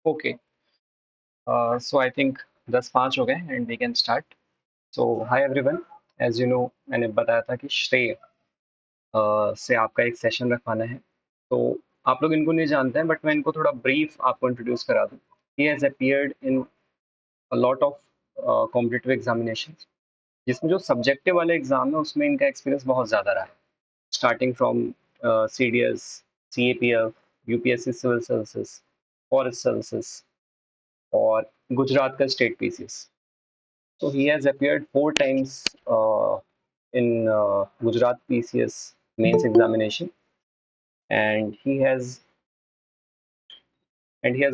Okay, so I think 10-5 हो गए and we can start. So hi everyone, as you know मैंने बताया था कि श्रेय से आपका एक सेशन रखवाना है. तो आप लोग इनको नहीं जानते हैं बट मैं इनको थोड़ा ब्रीफ आपको इंट्रोड्यूस करा दूँ. He has appeared in a lot of competitive examinations जिसमें जो सब्जेक्टिव वाले एग्जाम है उसमें इनका एक्सपीरियंस बहुत ज़्यादा रहा है. Starting from CDS, CAPF, UPSC civil services, forest services और गुजरात का state PCS. So he has appeared 4 times in Gujarat PCS mains examination, and he has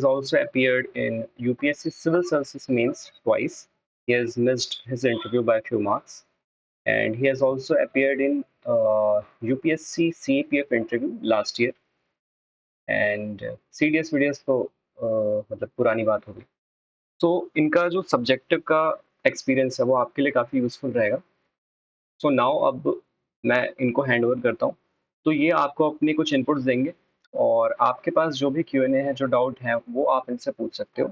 also appeared in UPSC Civil Services mains twice. He has missed his interview by a few marks, and he has also appeared in UPSC CAPF interview last year. And CDS videos तो मतलब पुरानी बात होगी. तो इनका जो subjective का experience है वो आपके लिए काफ़ी यूजफुल रहेगा. सो नाउ अब मैं इनको हैंड ओवर करता हूँ. तो ये आपको अपनी कुछ इनपुट्स देंगे और आपके पास जो भी Q&A है, जो डाउट है, वो आप इनसे पूछ सकते हो.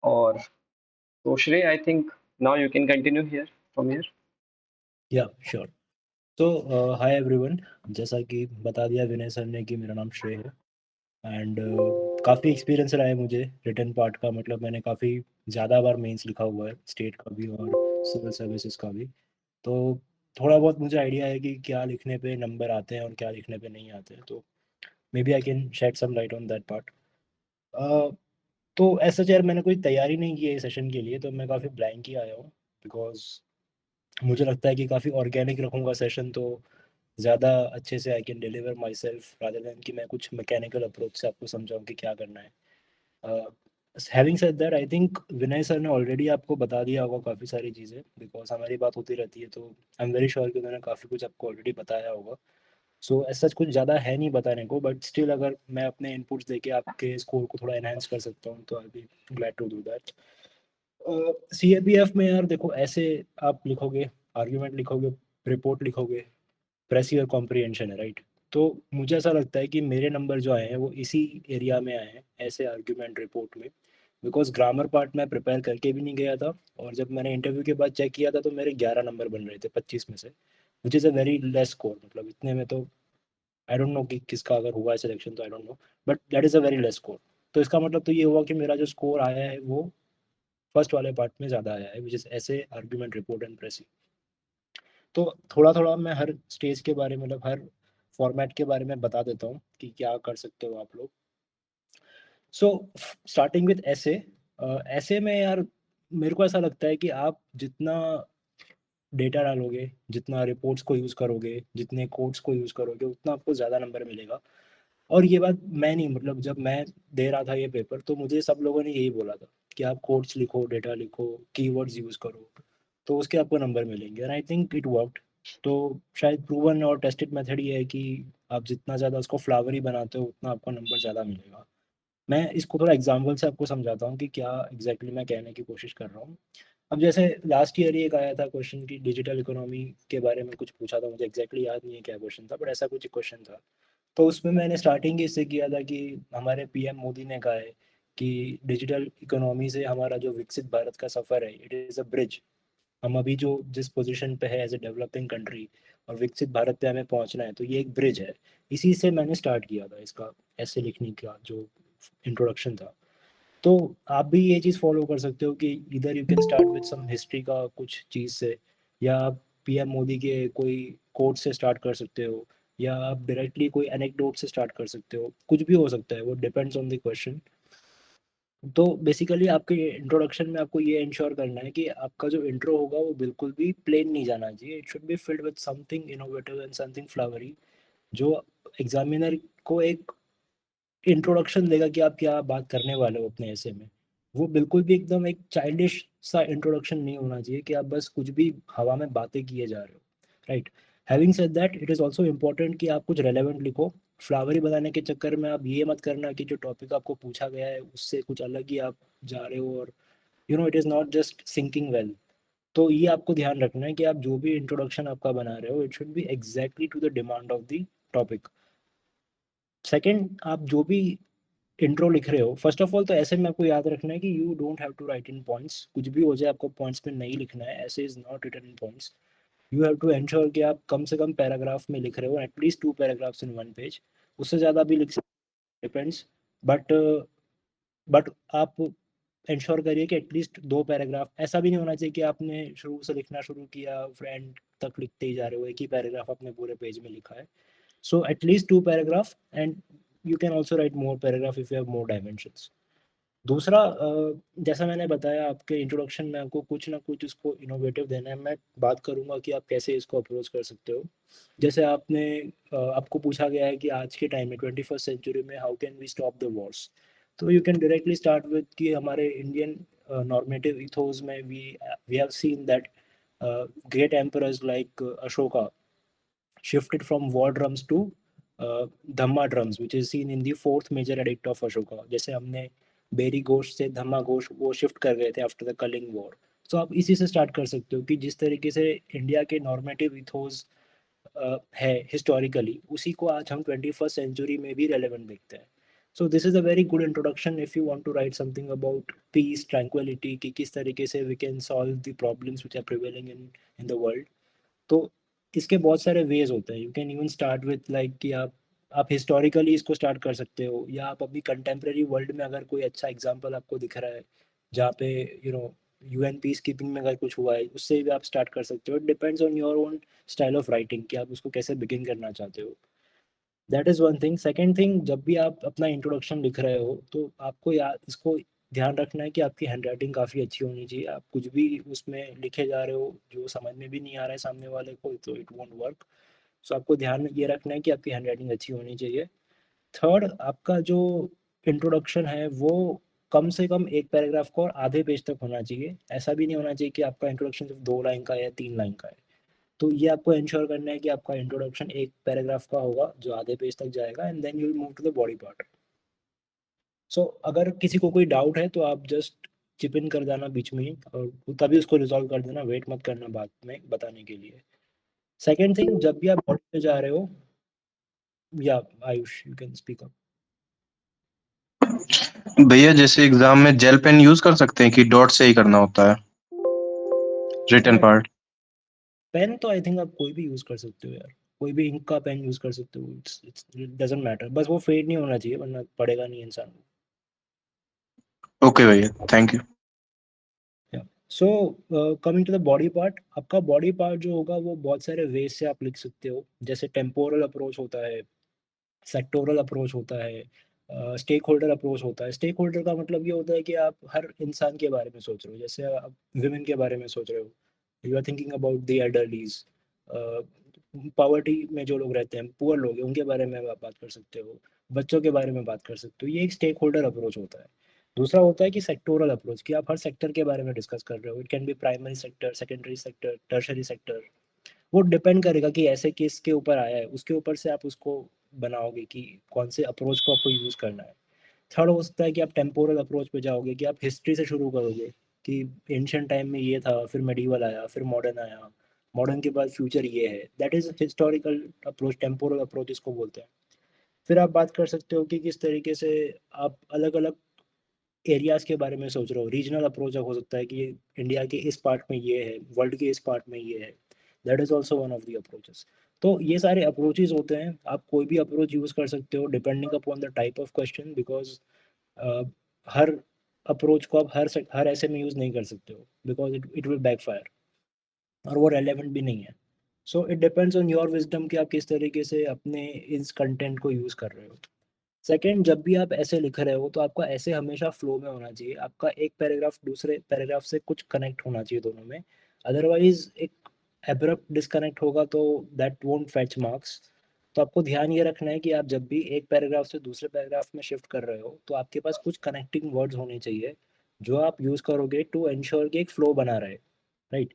और तो श्रेय, I think now you can continue here from here. या श्योर. तो हाय एवरीवन, जैसा कि बता दिया विनय सर ने कि मेरा नाम श्रेय है एंड काफ़ी एक्सपीरियंस रहा है मुझे रिटन पार्ट का. मतलब मैंने काफ़ी ज़्यादा बार मेंस लिखा हुआ है, स्टेट का भी और सिविल सर्विसेज का भी. तो थोड़ा बहुत मुझे आइडिया है कि क्या लिखने पे नंबर आते हैं और क्या लिखने पे नहीं आते हैं. तो maybe I can shed some light on that part. तो ऐसा यार मैंने कोई तैयारी नहीं की है इस सेशन के लिए, तो मैं काफ़ी ब्लैंक ही आया हूँ. बिकॉज मुझे लगता है कि काफ़ी ऑर्गेनिक रखूँगा सेशन, तो ज़्यादा अच्छे से I can deliver my self rather than कि मैं कुछ मैकेनिकल अप्रोच से आपको समझाऊँ कि क्या करना है. Having said that, I think Vinay sir ने ऑलरेडी आपको बता दिया होगा काफ़ी सारी चीज़ें, बिकॉज हमारी बात होती रहती है. तो आई एम वेरी श्योर कि उन्होंने काफ़ी कुछ आपको ऑलरेडी बताया होगा. सो ऐसा कुछ ज़्यादा है नहीं बताने को, बट स्टिल अगर मैं अपने इनपुट्स देके आपके स्कोर को थोड़ा एनहांस कर सकता हूँ तो I be glad to do that. CAPF में यार देखो, ऐसे आप लिखोगे, आर्ग्यूमेंट लिखोगे, रिपोर्ट लिखोगे, प्रेस योर कॉम्प्रिहेंशन है, राइट. तो मुझे ऐसा लगता है कि मेरे नंबर जो आए हैं वो इसी एरिया में आए हैं, ऐसे आर्ग्यूमेंट रिपोर्ट में. बिकॉज ग्रामर पार्ट मैं प्रिपेयर करके भी नहीं गया था, और जब मैंने इंटरव्यू के बाद चेक किया था तो मेरे 11 नंबर बन रहे थे 25 में से, which is a very less score. मतलब इतने में तो आई डोंट नो कि किसका अगर हुआ है सिलेक्शन, तो आई don't no, but that is a very less score. तो इसका मतलब तो ये हुआ कि मेरा जो स्कोर आया है वो फर्स्ट वाले पार्ट में ज़्यादा आया है, विच इज़ ऐसे आर्ग्यूमेंट रिपोर्ट एंड प्रेस. तो थोड़ा थोड़ा मैं हर स्टेज के बारे में, मतलब हर फॉर्मेट के बारे में बता देता हूँ कि क्या कर सकते हो आप लोग. सो स्टार्टिंग विथ ऐसे. ऐसे में यार मेरे को ऐसा लगता है कि आप जितना डेटा डालोगे, जितना रिपोर्ट्स को यूज़ करोगे, जितने कोड्स को यूज़ करोगे, उतना आपको ज़्यादा नंबर मिलेगा. और ये बात मैं नहीं, मतलब जब मैं दे रहा था ये पेपर तो मुझे सब लोगों ने यही बोला था कि आप कोड्स लिखो, डेटा लिखो, कीवर्ड्स यूज़ करो, तो उसके आपको नंबर मिलेंगे. And I think it worked. तो शायद प्रूवन और टेस्टेड मेथड ये है कि आप जितना ज़्यादा उसको फ्लावरी बनाते हो उतना आपको नंबर ज़्यादा मिलेगा. मैं इसको थोड़ा एग्जाम्पल से आपको समझाता हूँ कि क्या एग्जैक्टली मैं कहने की कोशिश कर रहा हूँ. अब जैसे लास्ट ईयर ही एक आया था क्वेश्चन कि डिजिटल इकोनॉमी के बारे में कुछ पूछा था, मुझे एग्जैक्टली याद नहीं है क्या क्वेश्चन था, बट ऐसा कुछ क्वेश्चन था. तो उसमें मैंने स्टार्टिंग इससे किया था कि हमारे पीएम मोदी ने कहा है कि डिजिटल इकोनॉमी से हमारा जो विकसित भारत का सफ़र है, इट इज़ अ ब्रिज. हम अभी जो जिस पोजीशन पे है एज ए डेवलपिंग कंट्री, और विकसित भारत पे हमें पहुंचना है, तो ये एक ब्रिज है. इसी से मैंने स्टार्ट किया था इसका ऐसे लिखने का जो इंट्रोडक्शन था. तो आप भी ये चीज़ फॉलो कर सकते हो कि इधर you can start with some history का कुछ चीज़ से, या आप पीएम मोदी के कोई कोट से स्टार्ट कर सकते हो, या आप डायरेक्टली कोई एनेक्डोट से स्टार्ट कर सकते हो. कुछ भी हो सकता है, वो डिपेंड्स ऑन द क्वेश्चन. तो बेसिकली आपके इंट्रोडक्शन में आपको ये इंश्योर करना है कि आपका जो इंट्रो होगा वो बिल्कुल भी प्लेन नहीं जाना चाहिए. It should be filled with something innovative and something flowery, जो एग्जामिनर को एक इंट्रोडक्शन देगा कि आप क्या बात करने वाले हो अपने ऐसे में. वो बिल्कुल भी एकदम एक चाइल्डिश सा इंट्रोडक्शन नहीं होना चाहिए कि आप बस कुछ भी हवा में बातें किए जा रहे हो, right. Having said that, it is also important कि आप कुछ रेलेवेंट लिखो. फ्लावरी बनाने के चक्कर में आप ये मत करना कि जो टॉपिक आपको पूछा गया है उससे कुछ अलग ही आप जा रहे हो, और it is not just syncing well. तो ये आपको ध्यान रखना है कि आप जो भी इंट्रोडक्शन आपका बना रहे हो, it should be exactly to the demand of the topic. Second, आप जो भी इंट्रो लिख रहे हो, फर्स्ट ऑफ ऑल तो ऐसे में आपको याद रखना है कि you don't have to write in points, कुछ भी हो जाए आपको पॉइंट्स में नहीं लिखना है, ऐसे is not written in points. You have to ensure कि आप कम से कम पैराग्राफ में लिख रहे हो, एटलीस्ट 2 पैराग्राफ्स इन 1 पेज, उससे ज़्यादा भी लिख सकते, डिपेंड्स। बट बट आप इंश्योर करिए कि एटलीस्ट 2 पैराग्राफ, ऐसा भी नहीं होना चाहिए कि आपने शुरू से लिखना शुरू किया फ्रेंड तक लिखते ही जा रहे हो, एक ही पैराग्राफ आपने पूरे पेज में लिखा है। So at least 2 paragraph, and you can also right more paragraph if you have more dimensions. दूसरा, जैसा मैंने बताया आपके इंट्रोडक्शन में, आपको कुछ ना कुछ उसको इनोवेटिव देना है। मैं बात करूंगा कि आप कैसे इसको अप्रोच कर सकते हो। जैसे आपको पूछा गया है कि आज के टाइम में 21st सेंचुरी में how can we stop the wars, so you can directly start with कि हमारे इंडियन नॉर्मेटिव इथोस में we have seen that great emperors like Ashoka shifted from war drums to Dhamma drums, which is seen in the fourth major edict of Ashoka. जैसे हमने berry Ghosh से धम्मा घोष वो shift कर गए थे आफ्टर द कलिंग वॉर। तो आप इसी से स्टार्ट कर सकते हो कि जिस तरीके से इंडिया के नॉर्मेटिव इथोस है हिस्टोरिकली, उसी को आज हम 21st सेंचुरी में भी रेलेवेंट देखते हैं। So this is a very good introduction if you want to write something about peace tranquility, कि किस तरीके से we can solve the problems which are prevailing in the world. तो इसके बहुत सारे वेज होते हैं। You can even start with like कि आप हिस्टोरिकली इसको स्टार्ट कर सकते हो, या आप अभी कंटेम्प्रेरी वर्ल्ड में अगर कोई अच्छा एग्जांपल आपको दिख रहा है जहाँ पे you know UN peace keeping में अगर कुछ हुआ है, उससे भी आप स्टार्ट कर सकते हो। It depends on your own style of writing कि आप उसको कैसे बिगिन करना चाहते हो। That is one thing. Second thing, जब भी आप अपना इंट्रोडक्शन लिख रहे हो तो आपको याद इसको ध्यान रखना है कि आपकी हैंडराइटिंग काफ़ी अच्छी होनी चाहिए। आप कुछ भी उसमें लिखे जा रहे हो जो समझ में भी नहीं आ रहा है सामने वाले को, तो इट वोंट वर्क। सो आपको ध्यान ये रखना है कि आपकी हैंडराइटिंग अच्छी होनी चाहिए। थर्ड, आपका जो इंट्रोडक्शन है वो कम से कम एक पैराग्राफ का और आधे पेज तक होना चाहिए। ऐसा भी नहीं होना चाहिए कि आपका इंट्रोडक्शन सिर्फ 2 लाइन का है या 3 लाइन का है। तो ये आपको इंश्योर करना है कि आपका इंट्रोडक्शन एक पैराग्राफ का होगा जो आधे पेज तक जाएगा, and then you will move to the body part. So अगर किसी को कोई डाउट है तो आप जस्ट चिप इन कर जाना बीच में ही, और तभी उसको रिजॉल्व कर देना, वेट मत करना बाद में बताने के लिए। सेकेंड थिंग, जब भी आप बॉडी पे जा रहे हो, या Ayush you can speak up. भैया जैसे एग्जाम में जेल पेन यूज कर सकते हैं कि डॉट से ही करना होता है रिटन पार्ट? पेन तो आई थिंक आप कोई भी यूज कर सकते हो यार, कोई भी इंक का पेन यूज कर सकते हो, इट डजंट मैटर, बस वो फेड नहीं होना चाहिए वरना पड़ेगा नहीं इंसान को। ओके भैया, thank you. So coming to the body part, आपका बॉडी पार्ट जो होगा वो बहुत सारे वेज से आप लिख सकते हो। जैसे टेम्पोरल अप्रोच होता है, सेक्टोरल अप्रोच होता है, स्टेक होल्डर अप्रोच होता है। स्टेक होल्डर का मतलब ये होता है कि आप हर इंसान के बारे में सोच रहे हो। जैसे आप विमेन के बारे में सोच रहे हो, you are thinking about the elderlies, poverty में जो लोग रहते हैं, पुअर लोग हैं, उनके बारे में आप बात कर सकते हो, बच्चों के बारे में बात कर सकते हो। ये एक स्टेक होल्डर अप्रोच होता है। दूसरा होता है कि सेक्टोरल अप्रोच, कि आप हर सेक्टर के बारे में डिस्कस कर रहे हो। It can be primary sector, secondary sector, tertiary sector. वो डिपेंड करेगा कि ऐसे केस के ऊपर आया है, उसके ऊपर से आप उसको बनाओगे कि कौन से अप्रोच को आपको यूज़ करना है। थर्ड हो सकता है कि आप टेम्पोरल अप्रोच पे जाओगे, कि आप हिस्ट्री से शुरू करोगे कि एंशियंट टाइम में ये था, फिर मेडिवल आया, फिर मॉडर्न आया, मॉडर्न के बाद फ्यूचर ये है। That is historical approach, temporal approach इसको बोलते हैं। फिर आप बात कर सकते हो कि किस तरीके से आप अलग अलग एरियाज के बारे में सोच रहे हो। रीजनल अप्रोच हो सकता है कि इंडिया के इस पार्ट में ये है, वर्ल्ड के इस पार्ट में ये है। That is also one of the approaches. तो ये सारे अप्रोचेज होते हैं, आप कोई भी अप्रोच यूज कर सकते हो depending upon the type of question, because her approach को आप हर ऐसे में यूज नहीं कर सकते हो, बिकॉज इट विल बैकफायर और वो रेलेवेंट भी नहीं है। So it depends on your wisdom कि आप किस तरीके से अपने इस कंटेंट को यूज कर रहे हो। सेकंड, जब भी आप ऐसे लिख रहे हो तो आपका ऐसे हमेशा फ्लो में होना चाहिए। आपका एक पैराग्राफ दूसरे पैराग्राफ से कुछ कनेक्ट होना चाहिए दोनों में, अदरवाइज एक एब्रप्ट डिस्कनेक्ट होगा तो दैट वोंट फेच मार्क्स। तो आपको ध्यान ये रखना है कि आप जब भी एक पैराग्राफ से दूसरे पैराग्राफ में शिफ्ट कर रहे हो तो आपके पास कुछ कनेक्टिंग वर्ड्स होने चाहिए जो आप यूज करोगे टू एंश्योर कि एक फ्लो बना रहे, राइट।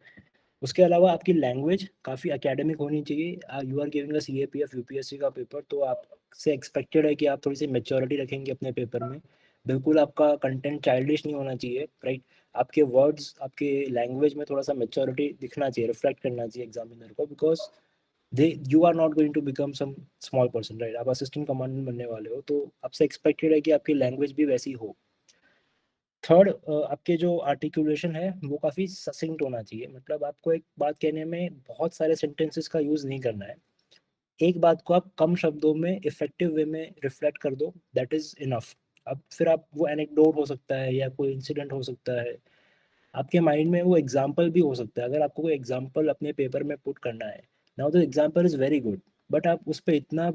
उसके अलावा आपकी लैंग्वेज काफ़ी एकेडमिक होनी चाहिए। You are giving a CAPF UPSC का पेपर, तो आपसे एक्सपेक्टेड है कि आप थोड़ी सी मेच्योरिटी रखेंगे अपने पेपर में। बिल्कुल आपका कंटेंट चाइल्डिश नहीं होना चाहिए, राइट। आपके वर्ड्स, आपके लैंग्वेज में थोड़ा सा मेच्योरिटी दिखना चाहिए, रिफ्लेक्ट करना चाहिए एग्जामिनर को, because you are not going to become some small person, right? आप असिस्टेंट कमांडेंट बनने वाले हो, तो आपसे एक्सपेक्टेड है कि आपकी लैंग्वेज भी वैसी हो। थर्ड, आपके जो आर्टिकुलेशन है वो काफ़ी ससिंक्ट होना चाहिए, मतलब आपको एक बात कहने में बहुत सारे सेंटेंसेस का यूज़ नहीं करना है। एक बात को आप कम शब्दों में इफेक्टिव वे में रिफ्लेक्ट कर दो, दैट इज़ इनफ। अब फिर आप वो एनेक्डोट हो सकता है या कोई इंसिडेंट हो सकता है, आपके माइंड में वो एग्जाम्पल भी हो सकता है। अगर आपको कोई एग्जाम्पल अपने पेपर में पुट करना है, now the example is very good, but आप उस पर इतना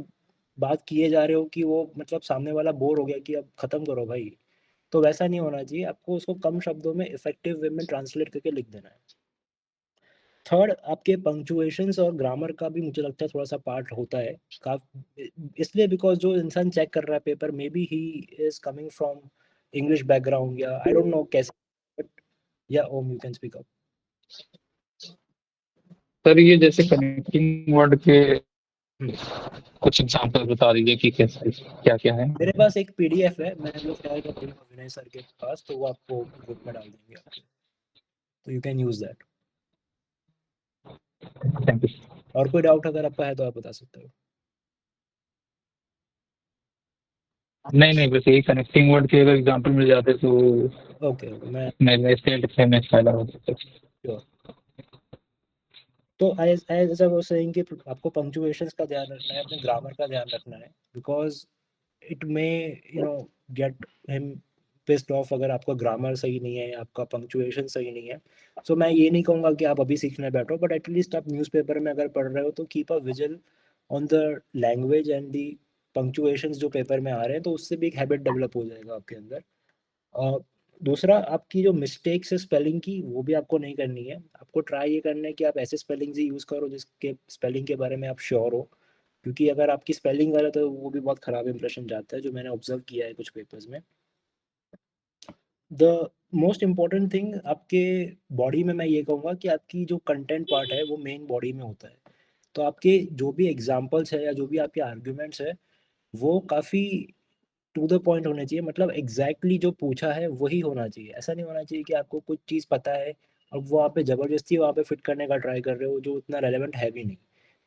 बात किए जा रहे हो कि वो मतलब सामने वाला बोर हो गया कि अब ख़त्म करो भाई। तो वैसा नहीं होना चाहिए, आपको उसको कम शब्दों में इफेक्टिव वे में ट्रांसलेट करके लिख देना है। थर्ड, आपके पंक्चुएशंस और ग्रामर का भी मुझे लगता है थोड़ा सा पार्ट होता है, इसलिए बिकॉज जो इंसान चेक कर रहा है paper, may be he is coming from English background, या आई डोंट नो कैसे, but yeah um you can speak up. Sir ये जैसे कनेक्टिंग वर्ड के कुछ एग्जांपल बता दीजिए कि कैसे क्या क्या है। मेरे पास एक पीडीएफ है, मैं वो शेयर कर दूंगा विनय सर के पास, तो वो आपको ग्रुप में डाल देंगे आपके, तो you can use that. Thank you. और कोई डाउट अगर आपका है तो आप बता सकते हो। नहीं नहीं, बस यही कनेक्टिंग वर्ड के अगर एग्जांपल मिल जाते तो ओके ओके, मैं मैं इससे लिखने में फायदा हो सकता है। श्योर। तो as as I was saying कि आपको पंक्चुएशंस का ध्यान रखना है, अपने ग्रामर का ध्यान रखना है, because it may you know get him pissed off अगर आपका ग्रामर सही नहीं है, आपका पंक्चुएशन सही नहीं है। सो मैं ये नहीं कहूँगा कि आप अभी सीखने बैठो, बट एटलीस्ट आप न्यूज़पेपर में अगर पढ़ रहे हो तो keep a vigil on the language and the punctuations जो पेपर में आ रहे हैं, तो उससे भी एक हैबिट डेवलप हो जाएगा आपके अंदर। और दूसरा, आपकी जो मिस्टेक्स है स्पेलिंग की, वो भी आपको नहीं करनी है। आपको ट्राई ये करना है कि आप ऐसे स्पेलिंग्स ही यूज़ करो जिसके स्पेलिंग के बारे में आप श्योर हो, क्योंकि अगर आपकी स्पेलिंग गलत है तो वो भी बहुत ख़राब इंप्रेशन जाता है, जो मैंने ऑब्जर्व किया है कुछ पेपर्स में। द मोस्ट इम्पॉर्टेंट थिंग आपके बॉडी में, मैं ये कहूँगा कि आपकी जो कंटेंट पार्ट है वो मेन बॉडी में होता है। तो आपके जो भी एग्जाम्पल्स है या जो भी आपके आर्ग्यूमेंट्स है, वो काफ़ी टू द पॉइंट होने चाहिए, मतलब एग्जैक्टली जो पूछा है वही होना चाहिए। ऐसा नहीं होना चाहिए कि आपको कुछ चीज़ पता है, अब वो आप पे ज़बरदस्ती वहाँ पे फिट करने का ट्राई कर रहे हो जो उतना रेलेवेंट है भी नहीं।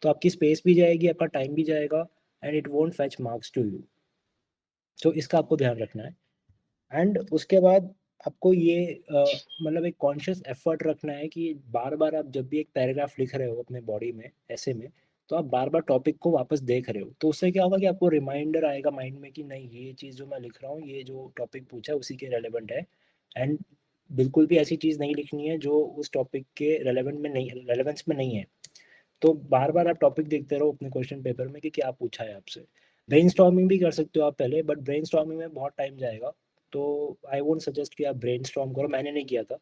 तो आपकी स्पेस भी जाएगी, आपका टाइम भी जाएगा, and it won't fetch marks to you. तो इसका आपको ध्यान रखना है। एंड उसके बाद आपको ये मतलब एक कॉन्शियस एफर्ट रखना है कि बार बार आप जब भी एक पैराग्राफ लिख रहे हो अपने बॉडी में ऐसे में, तो आप बार बार टॉपिक को वापस देख रहे हो, तो उससे क्या होगा कि आपको रिमाइंडर आएगा माइंड में कि नहीं, ये चीज़ जो मैं लिख रहा हूँ, ये जो टॉपिक पूछा है उसी के रेलेवेंट है। एंड बिल्कुल भी ऐसी चीज़ नहीं लिखनी है जो उस टॉपिक के रेलेवेंट में नहीं, रेलेवेंस में नहीं है। तो बार बार आप टॉपिक देखते रहो अपने क्वेश्चन पेपर में कि क्या पूछा है आपसे। ब्रेनस्टॉर्मिंग भी कर सकते हो आप पहले, बट ब्रेनस्टॉर्मिंग में बहुत टाइम जाएगा, तो आई वोंट सजेस्ट कि आप ब्रेनस्टॉर्म करो, मैंने नहीं किया था।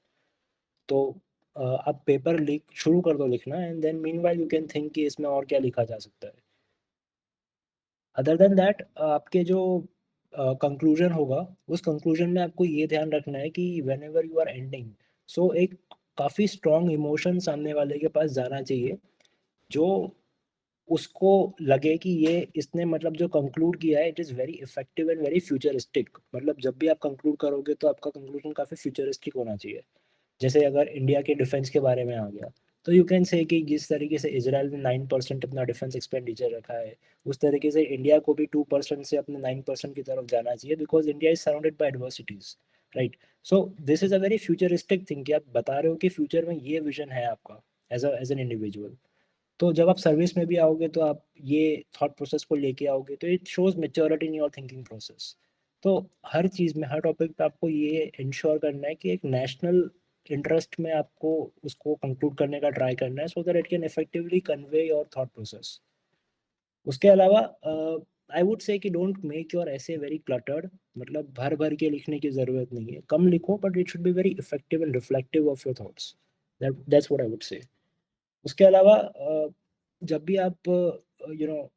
तो आप पेपर लिख शुरू कर दो लिखना, and then meanwhile you can think कि इसमें और क्या लिखा जा सकता है। अदर देन दैट, आपके जो कंक्लूजन होगा, उस कंक्लूजन में आपको ये ध्यान रखना है कि whenever you are ending, so एक काफ़ी स्ट्रॉन्ग इमोशन सामने वाले के पास जाना चाहिए, जो उसको लगे कि ये इसने मतलब जो कंक्लूड किया है it is very effective and very futuristic. मतलब जब भी आप कंक्लूड करोगे तो आपका कंक्लूजन काफ़ी फ्यूचरिस्टिक होना चाहिए। जैसे अगर इंडिया के डिफेंस के बारे में आ गया, तो यू कैन से कि जिस तरीके से इसराइल ने 9% अपना डिफेंस एक्सपेंडिचर रखा है, उस तरीके से इंडिया को भी 2% से अपने 9% की तरफ जाना चाहिए, because India is surrounded by adversities, right? So this is a very futuristic thing कि आप बता रहे हो कि फ्यूचर में ये विजन है आपका एज एन इंडिविजुअल। तो जब आप सर्विस में भी आओगे तो आप ये थॉट प्रोसेस को लेके आओगे, तो it shows maturity in your thinking process. तो हर चीज़ में, हर टॉपिक पे आपको ये इंश्योर करना है कि एक नेशनल इंटरेस्ट में आपको उसको कंक्लूड करने का ट्राई करना है, so that it can effectively convey your thought process. उसके अलावा आई वुड से कि डोंट मेक योर ऐसे वेरी क्लटर्ड, मतलब भर भर के लिखने की ज़रूरत नहीं है, कम लिखो, but it should be very effective and reflective of your thoughts. That's what I would say. उसके अलावा जब भी आप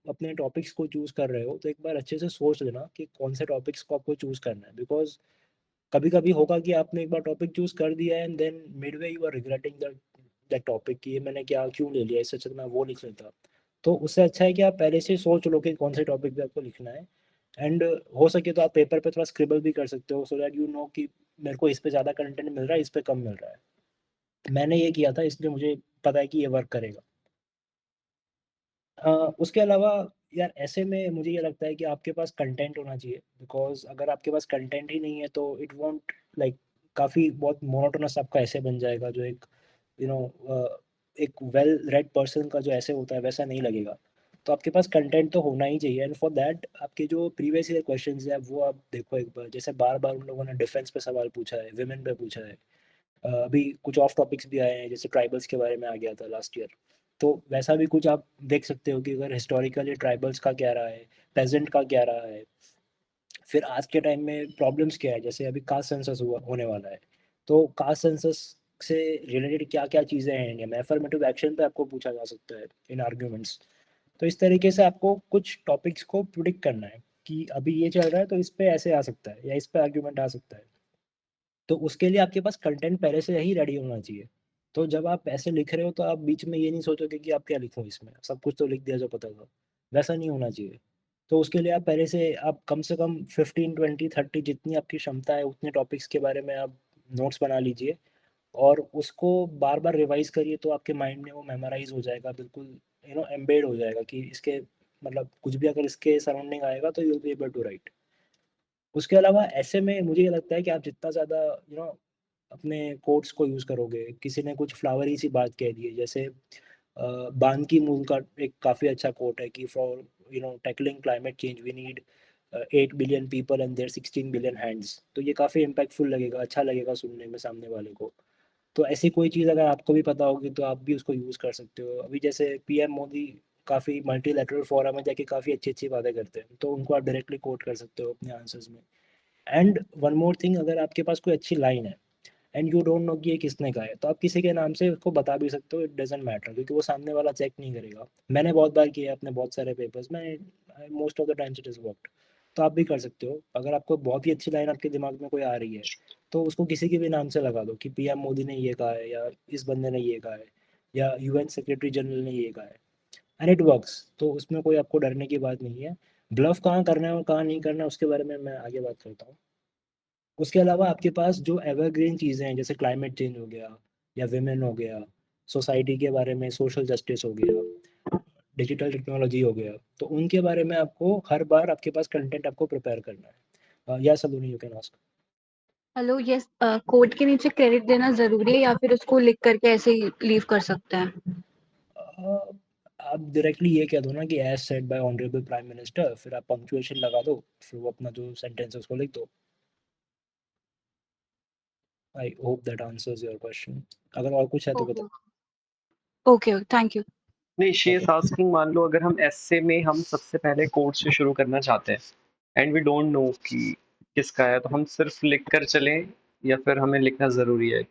अपने टॉपिक्स को चूज़ कर रहे हो, तो एक बार अच्छे से सोच लेना कि कौन से टॉपिक्स को आपको चूज़ करना है, बिकॉज कभी कभी होगा कि आपने एक बार टॉपिक चूज़ कर दिया है and then midway you are regretting that that topic कि ये मैंने क्या क्यों ले लिया, इससे अच्छा तो मैं वो लिख लेता। तो उससे अच्छा है कि आप पहले से सोच लो कि कौन से टॉपिक पे आपको लिखना है। एंड हो सके तो आप पेपर पे थोड़ा स्क्रिबल भी कर सकते हो, सो दैट यू नो कि मेरे को इस पे ज़्यादा कंटेंट मिल रहा है, इस पे कम मिल रहा है। मैंने ये किया था, इसलिए मुझे पता है कि ये वर्क करेगा। उसके अलावा यार ऐसे में मुझे ये लगता है कि आपके पास कंटेंट होना चाहिए, बिकॉज अगर आपके पास कंटेंट ही नहीं है तो इट वॉन्ट लाइक काफ़ी बहुत मोनोटोनस आपका ऐसे बन जाएगा, जो एक यू you नो एक वेल रेड पर्सन का जो ऐसे होता है वैसा नहीं लगेगा। तो आपके पास कंटेंट तो होना ही चाहिए, एंड फॉर दैट आपके जो प्रीवियस ईयर क्वेश्चंस है वो आप देखो एक बार, जैसे बार बार उन लोगों ने डिफेंस पे सवाल पूछा है, विमेन पे पूछा है, अभी कुछ ऑफ टॉपिक्स भी आए हैं, जैसे ट्राइबल्स के बारे में आ गया था लास्ट ईयर। तो वैसा भी कुछ आप देख सकते हो कि अगर हिस्टोरिकली ट्राइबल्स का क्या रहा है, पेजेंट का क्या रहा है, फिर आज के टाइम में प्रॉब्लम्स क्या है, जैसे अभी कास्ट सेंसस हुआ होने वाला है, तो कास्ट सेंसस से रिलेटेड क्या क्या चीज़ें हैं इंडिया में, एफर्मेटिव एक्शन पे आपको पूछा जा सकता है इन आर्ग्यूमेंट्स। तो इस तरीके से आपको कुछ टॉपिक्स को प्रिडिक्ट करना है कि अभी ये चल रहा है तो इस पे ऐसे आ सकता है या इस पे आर्ग्यूमेंट आ सकता है। तो उसके लिए आपके पास कंटेंट पहले से ही रेडी होना चाहिए। तो जब आप ऐसे लिख रहे हो तो आप बीच में ये नहीं सोचोगे कि आप क्या लिखो, इसमें सब कुछ तो लिख दिया जो पता था, वैसा नहीं होना चाहिए। तो उसके लिए आप पहले से कम 15 20 30 जितनी आपकी क्षमता है उतने टॉपिक्स के बारे में आप नोट्स बना लीजिए, और उसको बार बार रिवाइज करिए, तो आपके माइंड में वो मेमोराइज हो जाएगा, बिल्कुल एम्बेड हो जाएगा कि इसके मतलब कुछ भी अगर इसके सराउंडिंग आएगा तो you will be able to write. उसके अलावा ऐसे में मुझे ये लगता है कि आप जितना ज़्यादा अपने कोट्स को यूज़ करोगे, किसी ने कुछ फ्लावरी सी बात कह दी है, जैसे बान की मून का एक काफ़ी अच्छा कोट है कि for tackling climate change we need 8 billion people and there 16 billion hands. तो ये काफ़ी इम्पैक्टफुल लगेगा, अच्छा लगेगा सुनने में सामने वाले को। तो ऐसी कोई चीज़ अगर आपको भी पता होगी तो आप भी उसको यूज़ कर सकते हो। अभी जैसे पीएम मोदी काफ़ी मल्टीलैटरल फोरम में जाके काफ़ी अच्छी अच्छी बातें करते हैं, तो उनको आप डायरेक्टली कोट कर सकते हो अपने आंसर्स में। एंड वन मोर थिंग, अगर आपके पास कोई अच्छी लाइन है एंड यू डोंट नो कि ये किसने कहा है, तो आप किसी के नाम से उसको बता भी सकते हो, इट डजेंट मैटर, क्योंकि वो सामने वाला चेक नहीं करेगा। मैंने बहुत बार किया है अपने बहुत सारे पेपर्स में, most of the times it is worked. तो आप भी कर सकते हो, अगर आपको बहुत ही अच्छी लाइन आपके दिमाग में कोई आ रही है तो उसको किसी के भी नाम से लगा दो कि पीएम मोदी ने ये कहा है, या इस बंदे ने ये कहा है, या यूएन सेक्रेटरी जनरल ने ये कहा है, एंड इट वर्क्स। तो उसमें कोई आपको डरने की बात नहीं है। ब्लफ कहाँ करना है और कहाँ नहीं करना है उसके बारे में मैं आगे बात करता हूँ। उसके अलावा आपके पास जो एवरग्रीन चीज़ें हैं, जैसे क्लाइमेट चेंज हो गया, या विमेन हो गया, सोसाइटी के बारे में सोशल जस्टिस हो गया, डिजिटल टेक्नोलॉजी हो गया, तो उनके बारे में आपको हर बार आपके पास कंटेंट आपको प्रिपेयर करना है। या Saloni, you can ask. Hello, yes, code के नीचे क्रेडिट देना जरूरी है या फिर उसको लिख करके ऐसे ही लीव कर सकते हैं? आप डायरेक्टली ये कह दो ना कि as said by honourable prime minister, फिर आप पंक्चुएशन लगा दो, फिर वो अपना जो सेंटेंस है उसको लिख दो। I hope that answers your question. अगर और कुछ है तो ओके, बताओ। Okay, thank you. नहीं, शी ओके। इज आस्किंग, मान लो अगर हम एस्से में हम सबसे पहले कोड से शुरू करना चाहते हैं एंड वी डोंट नो कि किसका है, तो हम सिर्फ लिख कर चलें या फिर हमें लिखना ज़रूरी है?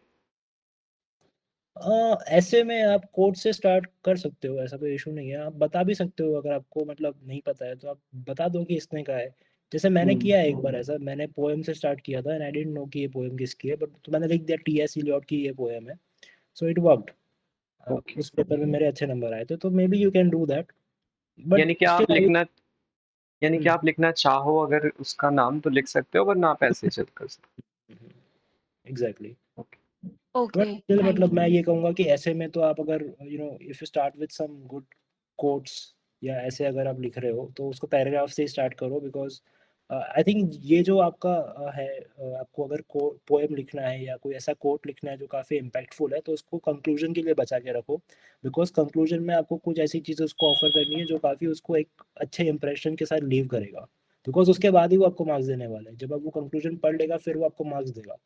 ऐसे में आप कोड से स्टार्ट कर सकते हो, ऐसा कोई इशू नहीं है। आप बता भी सकते हो, अगर आपको मतलब नहीं पता है तो आप बता दो कि इसने कहा है। जैसे मैंने हम्म, किया है एक बार ऐसा, मैंने पोएम से स्टार्ट किया था एंड आई डिडंट नो कि ये पोएम किसकी है, बट तो मैंने लिख दिया टी.एस. इलियट की ये पोएम है, सो इट वर्कड। ओके। उस पेपर में मेरे अच्छे नंबर आए थे, तो may be you can do that, but यानी कि आप स्टिल आई लिखना यानी कि आप लिखना चाहो अगर उसका नाम तो लिख सकते हो, वरना आप ऐसे चल कर सकते एग्जैक्टली। हो। Okay. But okay, still thank मतलब यू। मैं ये कहूँगा कि ऐसे में तो आप अगर if you start with some good quotes, या ऐसे अगर आप लिख रहे हो तो उसको पैराग्राफ से स्टार्ट करो, बिकॉज आई थिंक ये जो आपका आपको अगर पोएम लिखना है या कोई ऐसा कोट लिखना है जो काफ़ी इम्पैक्टफुल है, तो उसको कंक्लूजन के लिए बचा के रखो, बिकॉज कंक्लूजन में आपको कुछ ऐसी चीज़ें उसको ऑफर करनी है जो काफ़ी उसको एक अच्छे इंप्रेशन के साथ लीव करेगा, बिकॉज उसके बाद ही वो आपको मार्क्स देने वाला है। जब आप वो कंक्लूजन पढ़ लेगा फिर वो आपको मार्क्स देगा।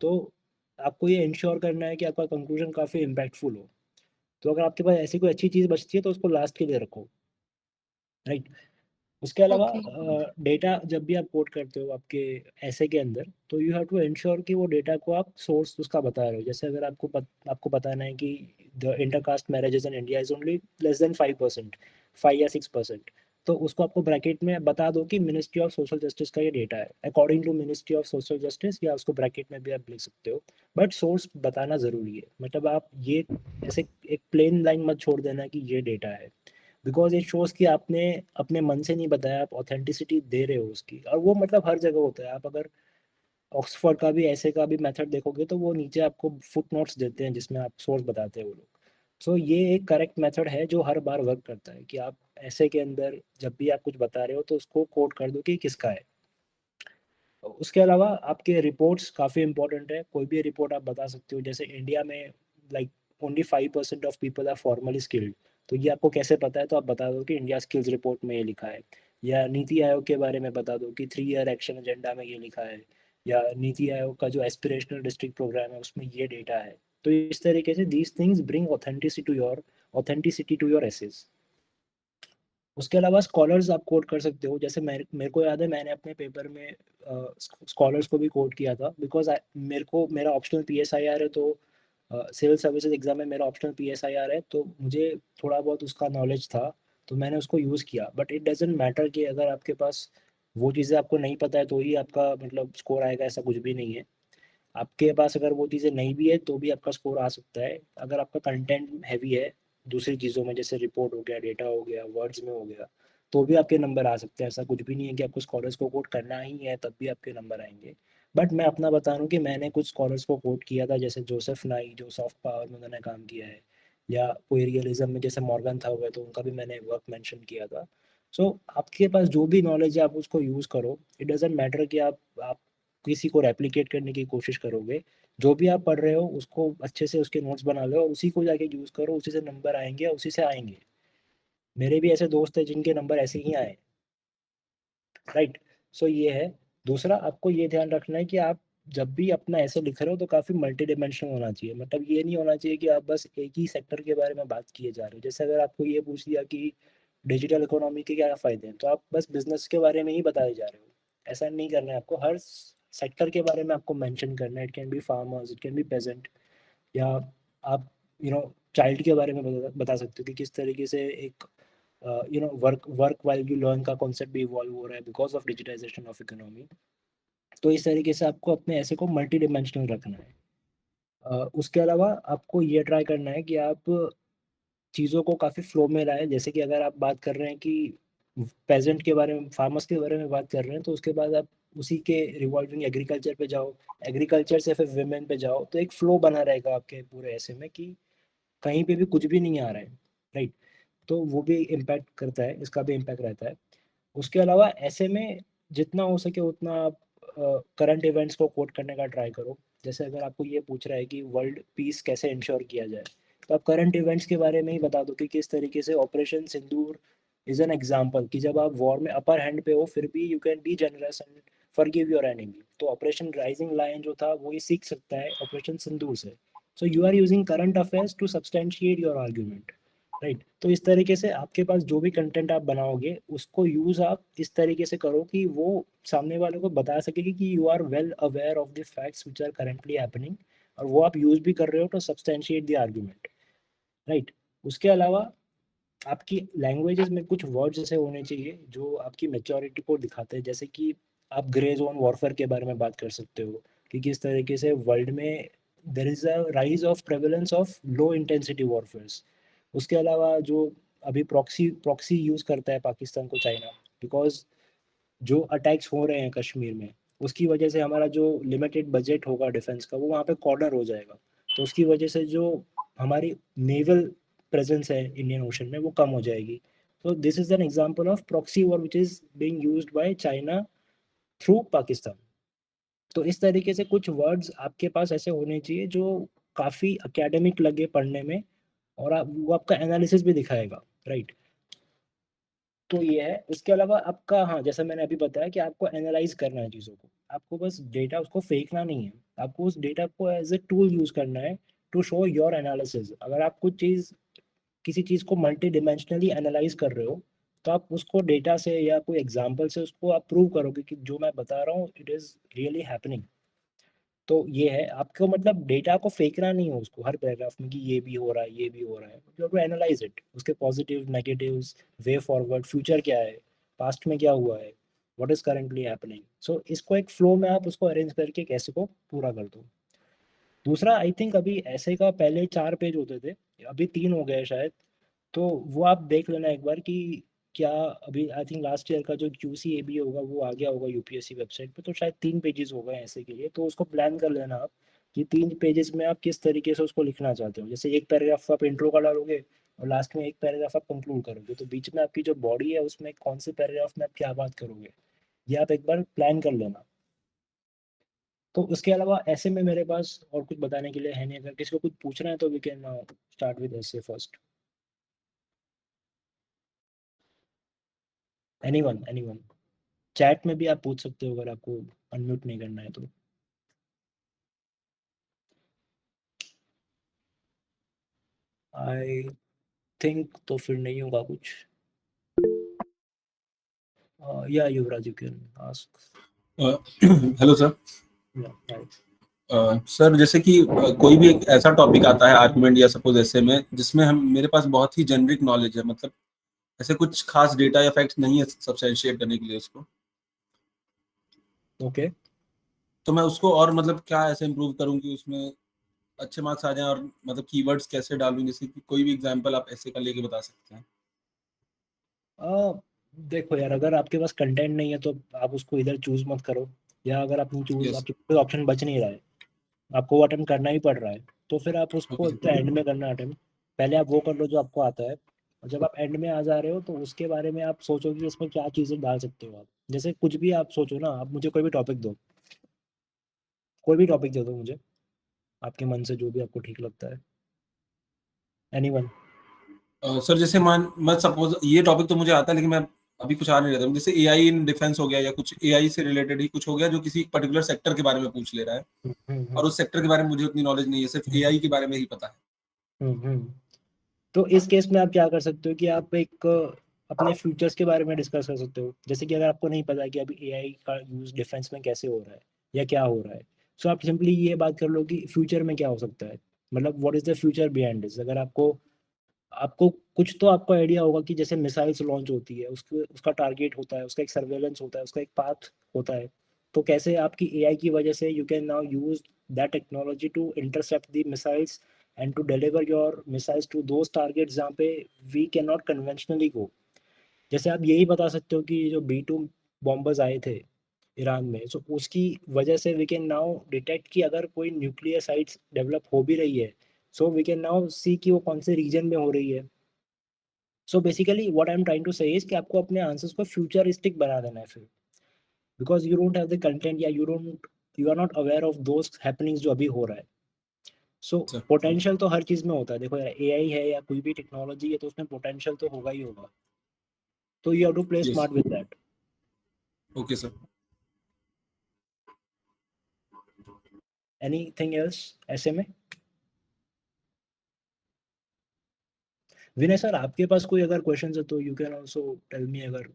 तो आपको ये इंश्योर करना है कि आपका कंक्लूजन काफ़ी इम्पैक्टफुल हो। तो अगर आपके पास ऐसी कोई अच्छी चीज़ बचती है तो उसको लास्ट के लिए रखो, राइट। उसके अलावा ओके, डेटा जब भी आप कोड करते हो आपके ऐसे के अंदर, तो यू हैव टू इंश्योर कि वो डेटा को आप सोर्स उसका बता रहे हो। जैसे अगर आपको बताना है कि the intercaste marriages in India is only less than 5%, 5 या 6%, तो उसको आपको ब्रैकेट में बता दो कि मिनिस्ट्री ऑफ सोशल जस्टिस का ये डेटा है, according to ministry of social justice, या उसको ब्रैकेट में भी आप लिख सकते हो। बट सोर्स बताना ज़रूरी है, मतलब आप ये ऐसे एक प्लेन लाइन मत छोड़ देना कि ये डेटा है, बिकॉज इट शोज कि आपने अपने मन से नहीं बताया, आप ऑथेंटिसिटी दे रहे हो उसकी। और वो मतलब हर जगह होता है। आप अगर ऑक्सफोर्ड का भी ऐसे का भी मेथड देखोगे तो वो नीचे आपको फुट नोट्स देते हैं जिसमें आप सोर्स बताते हैं वो लोग। सो ये एक करेक्ट मेथड है जो हर बार वर्क करता है कि आप ऐसे के अंदर जब भी आप कुछ बता रहे हो तो उसको कोट कर दो कि किसका है। उसके अलावा आपके रिपोर्ट्स काफ़ी इंपॉर्टेंट है। कोई भी रिपोर्ट आप बता सकते हो, जैसे इंडिया में like only 5% of people are formally skilled. तो ये आपको कैसे पता है? तो आप बता दो कि इंडिया स्किल्स रिपोर्ट में ये लिखा है, या नीति आयोग के बारे में बता दो कि 3 ईयर एक्शन एजेंडा में ये लिखा है, या नीति आयोग का जो एस्पिरेशनल डिस्ट्रिक्ट प्रोग्राम है उसमें ये डेटा है। तो इस तरीके से these things bring authenticity to your essays. उसके अलावा स्कॉलर्स आप कोट कर सकते हो। जैसे मेरे को याद है मैंने अपने पेपर में स्कॉलर्स को भी कोट किया था, बिकॉज मेरे को मेरा ऑप्शनल PSIR है, तो सिविल सर्विसेज एग्जाम में मेरा ऑप्शनल PSIR है, तो मुझे थोड़ा बहुत उसका नॉलेज था, तो मैंने उसको यूज़ किया। बट इट डजेंट मैटर कि अगर आपके पास वो चीज़ें आपको नहीं पता है तो ही आपका मतलब स्कोर आएगा, ऐसा कुछ भी नहीं है। आपके पास अगर वो चीज़ें नहीं भी है तो भी आपका स्कोर आ सकता है, अगर आपका कंटेंट हैवी है दूसरी चीज़ों में, जैसे रिपोर्ट हो गया, डेटा हो गया, वर्ड्स में हो गया, तो भी आपके नंबर आ सकते हैं। ऐसा कुछ भी नहीं है कि आपको स्कॉलर्स को कोट करना ही है तब भी आपके नंबर आएंगे। बट मैं अपना बता रहा हूँ कि मैंने कुछ स्कॉलर्स को कोट किया था, जैसे जोसेफ नाई जो सॉफ्ट पावर में उन्होंने काम किया है, या कोई रियलिज्म में जैसे मॉर्गन था हुआ, तो उनका भी मैंने वर्क मेंशन किया था। सो आपके पास जो भी नॉलेज है आप उसको यूज़ करो। इट डजेंट मैटर कि आप किसी को रेप्लिकेट करने की कोशिश करोगे। जो भी आप पढ़ रहे हो उसको अच्छे से उसके नोट्स बना लो और उसी को जाके यूज़ करो, उसी से नंबर आएंगे और उसी से आएंगे। मेरे भी ऐसे दोस्त हैं जिनके नंबर ऐसे ही आए, राइट। सो ये है। दूसरा, आपको ये ध्यान रखना है कि आप जब भी अपना ऐसे लिख रहे हो तो काफ़ी मल्टी डिमेंशनल होना चाहिए। मतलब ये नहीं होना चाहिए कि आप बस एक ही सेक्टर के बारे में बात किए जा रहे हो। जैसे अगर आपको ये पूछ दिया कि डिजिटल इकोनॉमी के क्या फ़ायदे हैं, तो आप बस बिजनेस के बारे में ही बताए जा रहे हो। ऐसा नहीं करना है आपको, हर सेक्टर के बारे में आपको मेंशन करना है। It can be farmers, it can be peasant, या आप चाइल्ड के बारे में बता सकते हो कि किस तरीके से एक work work while you learn का कॉन्सेप्ट भी इवॉल्व हो रहा है because of digitization of economy. तो इस तरीके से आपको अपने ऐसे को मल्टी डिमेंशनल रखना है। उसके अलावा आपको ये ट्राई करना है कि आप चीज़ों को काफ़ी फ्लो में लाए। जैसे कि अगर आप बात कर रहे हैं कि पेजेंट के बारे में, फार्मर्स के बारे में बात कर रहे हैं, तो उसके बाद आप उसी के रिवॉल्विंग एग्रीकल्चर पे जाओ, एग्रीकल्चर से फिर विमेन पे जाओ, तो एक फ्लो बना रहेगा आपके पूरे ऐसे में कि कहीं पे भी कुछ भी नहीं आ रहा है, राइट। तो वो भी इम्पैक्ट करता है, इसका भी इम्पैक्ट रहता है। उसके अलावा ऐसे में जितना हो सके उतना आप करंट इवेंट्स को कोट करने का ट्राई करो। जैसे अगर आपको ये पूछ रहा है कि वर्ल्ड पीस कैसे इंश्योर किया जाए, तो आप करंट इवेंट्स के बारे में ही बता दो कि किस तरीके से operation Sindoor is an example, कि जब आप वॉर में अपर हैंड पे हो फिर भी you can be generous and forgive your enemy. तो ऑपरेशन राइजिंग लायन जो था वो ये सीख सकता है ऑपरेशन सिंदूर से। So you are using current affairs to substantiate your argument, right. तो इस तरीके से आपके पास जो भी कंटेंट आप बनाओगे उसको यूज आप इस तरीके से करो कि वो सामने वाले को बता सके कि you are well aware of the facts which are currently happening, और वो आप यूज भी कर रहे हो to substantiate the argument, right. उसके अलावा आपकी लैंग्वेजेस में कुछ वर्ड्स ऐसे होने चाहिए जो आपकी मेच्योरिटी को दिखाते हैं। जैसे कि आप ग्रे जोन वॉरफेयर के बारे में बात कर सकते हो कि किस तरीके से वर्ल्ड में there is a rise of prevalence of low intensity warfares. उसके अलावा जो अभी प्रॉक्सी प्रॉक्सी यूज़ करता है पाकिस्तान को चाइना, बिकॉज जो अटैक्स हो रहे हैं कश्मीर में उसकी वजह से हमारा जो लिमिटेड बजट होगा डिफेंस का वो वहाँ पे कॉर्नर हो जाएगा। तो उसकी वजह से जो हमारी नेवल प्रेजेंस है इंडियन ओशन में वो कम हो जाएगी। तो this is an example of proxy war which is being used by China through Pakistan. तो इस तरीके से कुछ वर्ड्स आपके पास ऐसे होने चाहिए जो काफ़ी अकेडमिक लगे पढ़ने में, और वो आपका एनालिसिस भी दिखाएगा, राइट। तो ये है। उसके अलावा आपका, हाँ, जैसा मैंने अभी बताया कि आपको एनालाइज करना है चीज़ों को, आपको बस डेटा उसको फेंकना नहीं है, आपको उस डेटा को एज ए टूल यूज करना है टू शो योर एनालिसिस। अगर आप कुछ चीज़ किसी चीज़ को मल्टी डिमेंशनली एनालाइज कर रहे हो, तो आप उसको डेटा से या कोई एग्जाम्पल से उसको आप प्रूव करोगे कि जो मैं बता रहा हूँ इट इज़ रियली हैपनिंग। तो ये है, आपको मतलब डेटा को फेंकना नहीं है उसको हर पैराग्राफ में कि ये भी हो रहा है, ये भी हो रहा है। You have to analyze it, उसके positive negatives, way forward, future क्या है, पास्ट में क्या हुआ है, what is currently happening. So इसको एक फ्लो में आप उसको अरेंज करके कैसे को पूरा कर दो। दूसरा, आई थिंक अभी ऐसे का पहले 4 पेज होते थे, अभी 3 हो गए शायद। तो वो आप देख लेना एक बार कि क्या अभी आई थिंक लास्ट ईयर का जो QCAB होगा वो आ गया होगा यूपीएससी वेबसाइट पे, तो शायद 3 पेजेस हो गए हैं ऐसे के लिए, तो उसको प्लान कर लेना आप कि 3 पेजेस में आप किस तरीके से उसको लिखना चाहते हो। जैसे एक पैराग्राफ आप इंट्रो का डालोगे और लास्ट में एक पैराग्राफ आप कंक्लूड करोगे, तो बीच में आपकी जो बॉडी है उसमें कौन से पैराग्राफ में आप क्या बात करोगे, ये आप एक बार प्लान कर लेना। तो उसके अलावा ऐसे में मेरे पास और कुछ बताने के लिए है नहीं। अगर किसी को कुछ पूछना है तो वी कैन स्टार्ट विद ऐसे फर्स्ट। एनीवन चैट में भी आप पूछ सकते हो अगर आपको अनम्यूट नहीं करना है तो। आई थिंक तो फिर नहीं होगा कुछ। Yeah Yuvraj you can ask. Hello sir. Sir जैसे कि कोई भी एक ऐसा टॉपिक आता है आर्गुमेंट या सपोज ऐसे में जिसमें हम मेरे पास बहुत ही जेनरिक नॉलेज है, मतलब ऐसे कुछ खास डेटा या फैक्ट्स नहीं है सब्सटेंशिएट करने के लिए उसको, ओके तो मैं उसको और मतलब क्या ऐसे इम्प्रूव करूँ कि उसमें अच्छे मार्क्स आ जाएं, और मतलब कीवर्ड्स कैसे डालूं, जैसे कि कोई भी एग्जांपल आप ऐसे का लेके बता सकते हैं। देखो यार, अगर आपके पास कंटेंट नहीं है तो आप उसको इधर चूज मत करो, या अगर आपने चूज, यस। आपके कोई ऑप्शन बच नहीं रहा है, आपको वो अटेम्प्ट करना ही पड़ रहा है, तो फिर आप ओके उसको सर। एंड में करना अटेम्प्ट। पहले आप वो कर लो जो आपको आता है, और जब आप एंड में आ जा रहे हो तो उसके बारे में आप सोचो कि इसमें क्या चीज़ें डाल सकते हो आप। जैसे कुछ भी आप सोचो ना, आप मुझे कोई भी टॉपिक दो, कोई भी टॉपिक दे दो मुझे, आपके मन से जो भी आपको ठीक लगता है। एनीवन। सर जैसे मैं सपोज ये टॉपिक तो मुझे आता है लेकिन मैं अभी कुछ आ नहीं रहता हूँ, जैसे एआई इन डिफेंस हो गया या कुछ एआई से रिलेटेड ही कुछ हो गया जो किसी पर्टिकुलर सेक्टर के बारे में पूछ ले रहा है, और उस सेक्टर के बारे में मुझे उतनी नॉलेज नहीं है, सिर्फ एआई के बारे में ही पता है। तो इस केस में आप क्या कर सकते हो कि आप एक अपने फ्यूचर्स के बारे में डिस्कस कर सकते हो। जैसे कि अगर आपको नहीं पता कि अभी एआई का यूज डिफेंस में कैसे हो रहा है या क्या हो रहा है, सो आप सिंपली ये बात कर लो कि फ्यूचर में क्या हो सकता है, मतलब what is the future behind this. अगर आपको आपको कुछ तो आपको आइडिया होगा कि जैसे मिसाइल्स लॉन्च होती है, उसके उसका टारगेट होता है, उसका एक सर्वेलेंस होता है, उसका एक पाथ होता है। तो कैसे आपकी एआई की वजह से you can now use that technology to intercept the missiles and to deliver your missiles to those targets जहाँ पे we can not conventionally go. जैसे आप यही बता सकते हो कि जो B2 बॉम्बर्स आए थे ईरान में, सो उसकी वजह से वी कैन नाउ डिटेक्ट कि अगर कोई न्यूक्लियर साइट्स डेवलप हो भी रही है, so we can now see कि वो कौन से रीजन में हो रही है। So basically what I am trying to say is कि आपको अपने आंसर्स को फ्यूचरिस्टिक बना देना है फिर, because you don't have the content, या you are not aware of those happenings जो अभी हो रहा है। सो सर पोटेंशियल तो हर चीज में होता है। देखो यार, एआई है या कोई भी टेक्नोलॉजी है तो उसमें पोटेंशियल तो होगा ही होगा। तो you have to play yes. Smart with that. Okay sir. Anything else ऐसे में? विनय सर, आपके पास कोई अगर क्वेश्चन है तो you can also tell me. अगर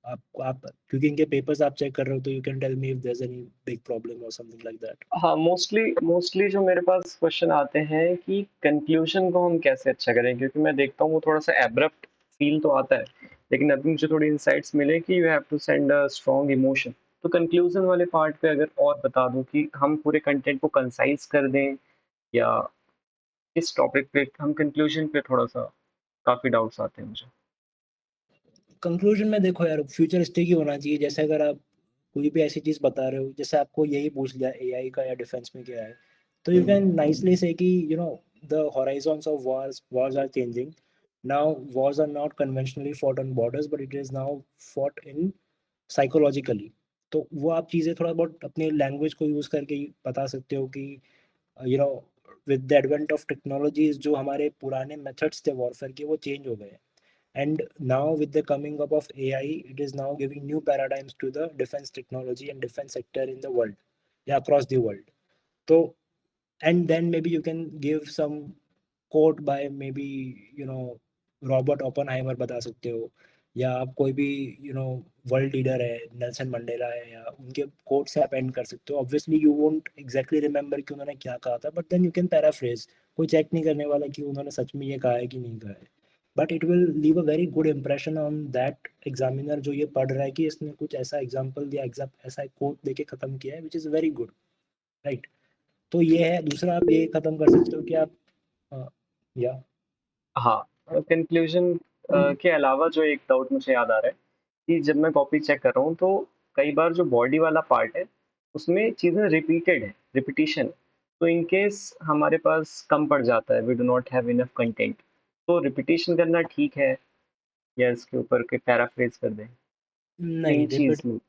आप क्योंकि इनके पेपर्स आप चेक कर रहे हो तो you can tell me if there is any big problem और समथिंग लाइक दैट। हाँ, मोस्टली मोस्टली जो मेरे पास क्वेश्चन आते हैं कि कंक्लूजन को हम कैसे अच्छा करें, क्योंकि मैं देखता हूँ वो थोड़ा सा एब्रप्ट फील तो आता है, लेकिन अभी मुझे थोड़ी इंसाइट्स मिले कि you have to send a strong emotion. तो कंक्लूजन वाले पार्ट पे अगर और बता दूं कि हम पूरे कंटेंट को कंसाइज कर दें, या इस टॉपिक पे हम कंक्लूजन पे थोड़ा सा काफी डाउट्स आते हैं मुझे। कंक्लूजन में देखो यार, फ्यूचरिस्टिक ही होना चाहिए। जैसे अगर आप कोई भी ऐसी चीज बता रहे हो, जैसे आपको यही पूछ लिया एआई का या डिफेंस में क्या है, तो यू कैन नाइसली से कि you know the horizons of wars are changing now. Wars are not conventionally fought on borders, but it is now fought in psychologically. तो वो आप चीज़ें थोड़ा बहुत अपने लैंग्वेज को यूज़ करके बता सकते हो कि you know with the advent of technologies, जो हमारे पुराने मेथड्स थे वॉरफेयर के वो चेंज हो गए। And now with the coming up of AI, it is now giving new paradigms to the defense technology and defense sector in the world, yeah, across the world. So, and then maybe you can give some quote by maybe you know Robert Oppenheimer बता सकते हो, या आप कोई भी world leader है, Nelson Mandela है, या उनके कोट से आप एंड कर सकते हो। Obviously you won't exactly remember कि उन्होंने क्या कहा था, but then you can paraphrase. कोई चेक नहीं करने वाला कि उन्होंने सच में ये कहा है कि नहीं कहा है, but it will leave a very good impression on that examiner जो ये पढ़ रहा है कि इसने कुछ ऐसा एग्जाम्पल दिया, ऐसा कोट दे के खत्म किया है, which is very good, right. तो ये है। दूसरा आप ये खत्म कर सकते हो कि आप या हाँ, कंक्लूजन के अलावा जो एक डाउट मुझे याद आ रहा है कि जब मैं कॉपी चेक कर रहा हूँ तो कई बार जो बॉडी वाला पार्ट है उसमें चीज़ें रिपीटेड है, रिपीटिशन है। तो इन केस हमारे पास कम पड़ जाता है, we do not have enough content, तो रिपीटेशन करना ठीक है या इसके ऊपर के पैराफ्रेज कर दें नहीं, सेम चीज में?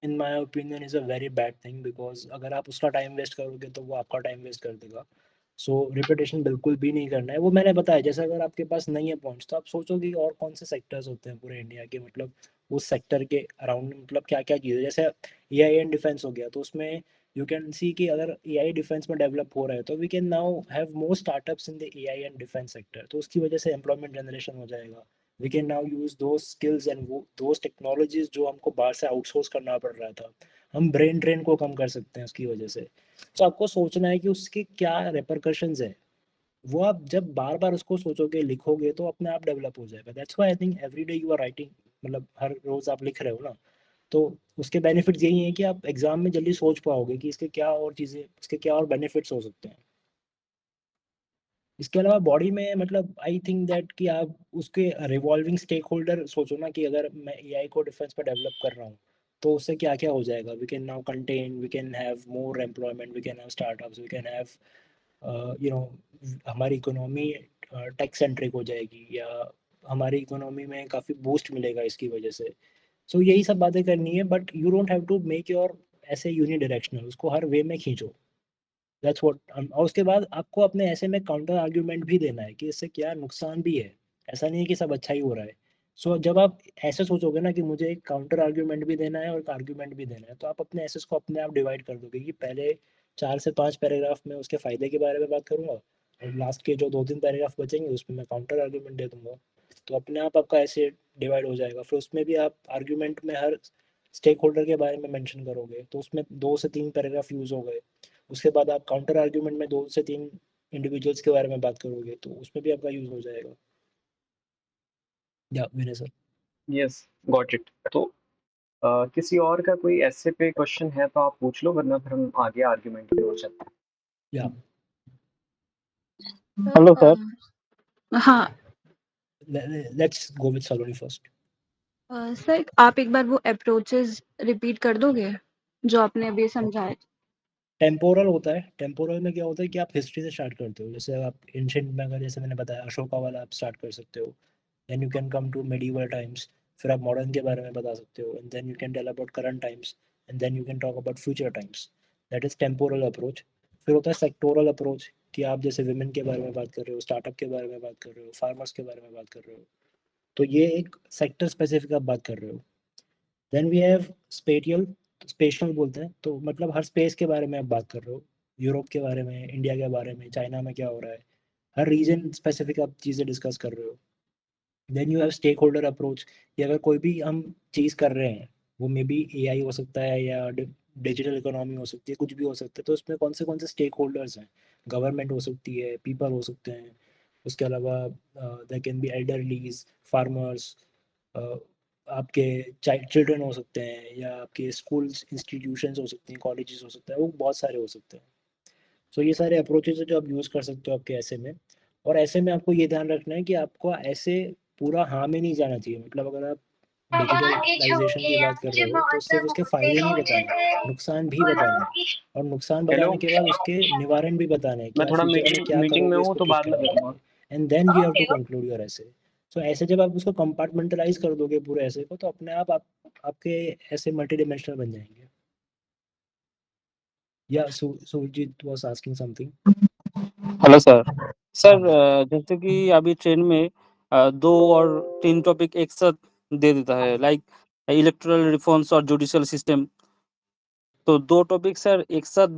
In my opinion is a very bad thing, because अगर आप उसका टाइम वेस्ट करोगे तो वो आपका टाइम वेस्ट कर देगा। सो रिपीटेशन बिल्कुल भी नहीं करना है। वो मैंने बताया, जैसे अगर आपके पास नहीं है पॉइंट्स तो आप सोचोगे और कौन से सेक्टर्स होते हैं पूरे इंडिया के, मतलब उस सेक्टर के अराउंड मतलब क्या क्या चीज़ें, जैसे एआई एंड डिफेंस हो गया, तो उसमें यू कैन सी कि अगर एआई डिफेंस में डेवलप हो रहा है तो we can now have more startups in the AI and defence sector, तो उसकी वजह से एम्प्लॉयमेंट जनरेशन हो जाएगा। We can now use those skills and वो दोज टेक्नोलॉजीज जो हमको बाहर से आउटसोर्स करना पड़ रहा था, हम ब्रेन ड्रेन को कम कर सकते हैं उसकी वजह से। तो आपको सोचना है कि उसके क्या रेपरकशंस है, वो आप जब बार बार उसको सोचोगे लिखोगे तो अपने आप डेवलप हो जाएगा। That's why I think every day you are writing, मतलब हर रोज आप लिख रहे हो ना, तो उसके बेनिफिट्स यही हैं कि आप एग्जाम में जल्दी सोच पाओगे कि इसके क्या और चीज़ें, इसके क्या और बेनिफिट्स हो सकते हैं। इसके अलावा बॉडी में मतलब आई थिंक दैट कि आप उसके रिवॉल्विंग स्टेक होल्डर सोचो ना, कि अगर मैं एआई को डिफेंस पर डेवलप कर रहा हूँ तो उससे क्या क्या हो जाएगा। We can now contain, we can have more employment, we can have startups, we can have you know हमारी इकोनॉमी टेक सेंट्रिक हो जाएगी, या हमारी इकोनॉमी में काफ़ी बूस्ट मिलेगा इसकी वजह से। सो यही सब बातें करनी है, but you don't have to make your essay unidirectional, उसको हर वे में खींचो। That's what. और उसके बाद आपको अपने ऐसे में काउंटर आर्ग्यूमेंट भी देना है कि इससे क्या नुकसान भी है, ऐसा नहीं है कि सब अच्छा ही हो रहा है। सो जब आप ऐसे सोचोगे ना कि मुझे एक काउंटर आर्ग्यूमेंट भी देना है और एक आर्ग्यूमेंट भी देना है, तो आप अपने एसेस को अपने आप डिवाइड कर दोगे कि पहले 4 से 5 पैराग्राफ में उसके फ़ायदे के बारे में बात करूंगा, और लास्ट के जो 2-3 पैराग्राफ बचेंगे उसमें मैं काउंटर आर्ग्यूमेंट दे दूंगा। तो अपने आप आपका ऐसे डिवाइड हो जाएगा। फिर उसमें भी आप आर्ग्यूमेंट में हर स्टेक होल्डर के बारे में मेंशन करोगे तो उसमें 2 से 3 पैराग्राफ यूज़ हो गए। उसके बाद आप काउंटर आर्ग्यूमेंट में 2 से 3 इंडिविजुअल्स के बारे में बात करोगे तो उसमें भी आपका यूज़ हो जाएगा। या विनय सर। Yes, got it. तो किसी और का कोई ऐसे पे क्वेश्चन है तो आप पूछ लो, वरना फिर हम आगे आर्ग्यूमेंट पे हो चलते या हेलो सर। हाँ। Let's go with Saloni first. Sir आप एक बार वो अप्रोचेस रिपीट कर दोगे जो आपने अभी समझाए? टेम्पोरल होता है, टेम्पोरल में क्या होता है कि आप हिस्ट्री से स्टार्ट करते हो, जैसे आप एंशिएंट में अगर जैसे मैंने बताया अशोका वाला आप स्टार्ट कर सकते हो, then you can come to medieval times, फिर आप मॉडर्न के बारे में बता सकते हो, and then you can tell about current times, and then you can talk about future times. That is temporal approach. फिर होता है सेक्टोरल अप्रोच, कि आप जैसे विमेन के बारे में बात कर रहे हो, स्टार्टअप के बारे में बात कर रहे हो, फार्मर्स के बारे में बात कर रहे हो, तो ये एक सेक्टर स्पेसिफिक आप बात कर रहे हो। Then we have spatial, special बोलते हैं, तो मतलब हर स्पेस के बारे में आप बात कर रहे हो, यूरोप के बारे में, इंडिया के बारे में, चाइना में क्या हो रहा है, हर रीजन स्पेसिफिक आप चीज़ें डिस्कस कर रहे हो। Then you have stake holder approach, कि अगर कोई भी हम चीज़ कर रहे हैं, वो मे बी एआई हो सकता है या डिजिटल इकोनॉमी हो सकती है, कुछ भी हो सकता है, तो उसमें कौन से स्टेक होल्डर्स हैं। गवर्नमेंट हो सकती है, पीपल हो सकते हैं, उसके अलावा there can be elderlies, farmers, आपके चिल्ड्रन हो सकते हैं, या आपके स्कूल्स इंस्टीट्यूशंस हो सकते हैं, कॉलेजेस हो सकते हैं, वो बहुत सारे हो सकते हैं। सो ये सारे अप्रोचेज है जो आप यूज़ कर सकते हो आपके ऐसे में। और ऐसे में आपको ये ध्यान रखना है कि आपको ऐसे पूरा हाँ में नहीं जाना चाहिए, मतलब अगर आप डिजिटलाइजेशन की बात कर रहे हो तो सिर्फ उसके फ़ायदे नहीं बताने, नुकसान भी बताने हैं। और नुकसान हैं। हेलो, बताने के बाद उसके निवारण भी बताने हैं कि मैं आप थोड़ा फ्यूचर में मीटिंग क्या मीटिंग में करोगे हूँ इसको तो ठीक बाद में करने के करूँगा। लिए। And then you have to conclude your essay. So ऐसे जब आप उसको कंपार्टमेंटलाइज कर दोगे पूरे ऐसे को, तो अपने आप आपके ऐसे मल्टी डिमेंशनल बन जाएंगे। या Surjeet was asking something. Hello sir. हाँ सर जैसे कि अभी ट्रेन में 2 और 3 टॉपिक एक साथ दे देता है, लाइक इलेक्टोरल रिफॉर्म्स और जुडिशियल सिस्टम। तो 2 टॉपिक सर एक साथ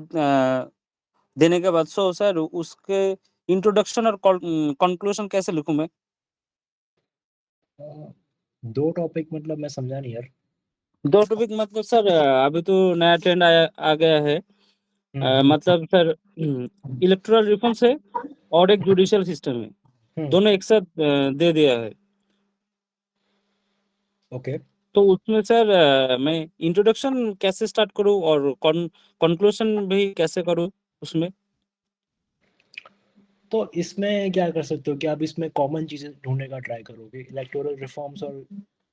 देने के बाद सर उसके इंट्रोडक्शन और कंक्लूजन कैसे लिखूं मैं? 2 टॉपिक मतलब मैं समझा नहीं यार। 2 टॉपिक मतलब सर अभी तो नया ट्रेंड आ गया है। हम्म मतलब सर इलेक्टोरल रिफॉर्म्स है और एक जुडिशियल सिस्टम है, हम्म दोनों एक साथ दे दिया है। ओके। तो उसमें सर मैं इंट्रोडक्शन कैसे स्टार्ट करूं और कंक्लूजन भी कैसे करूं उसमें? तो इसमें क्या कर सकते हो कि आप इसमें कॉमन चीज़ें ढूंढने का ट्राई करोगे, इलेक्टोरल रिफॉर्म्स और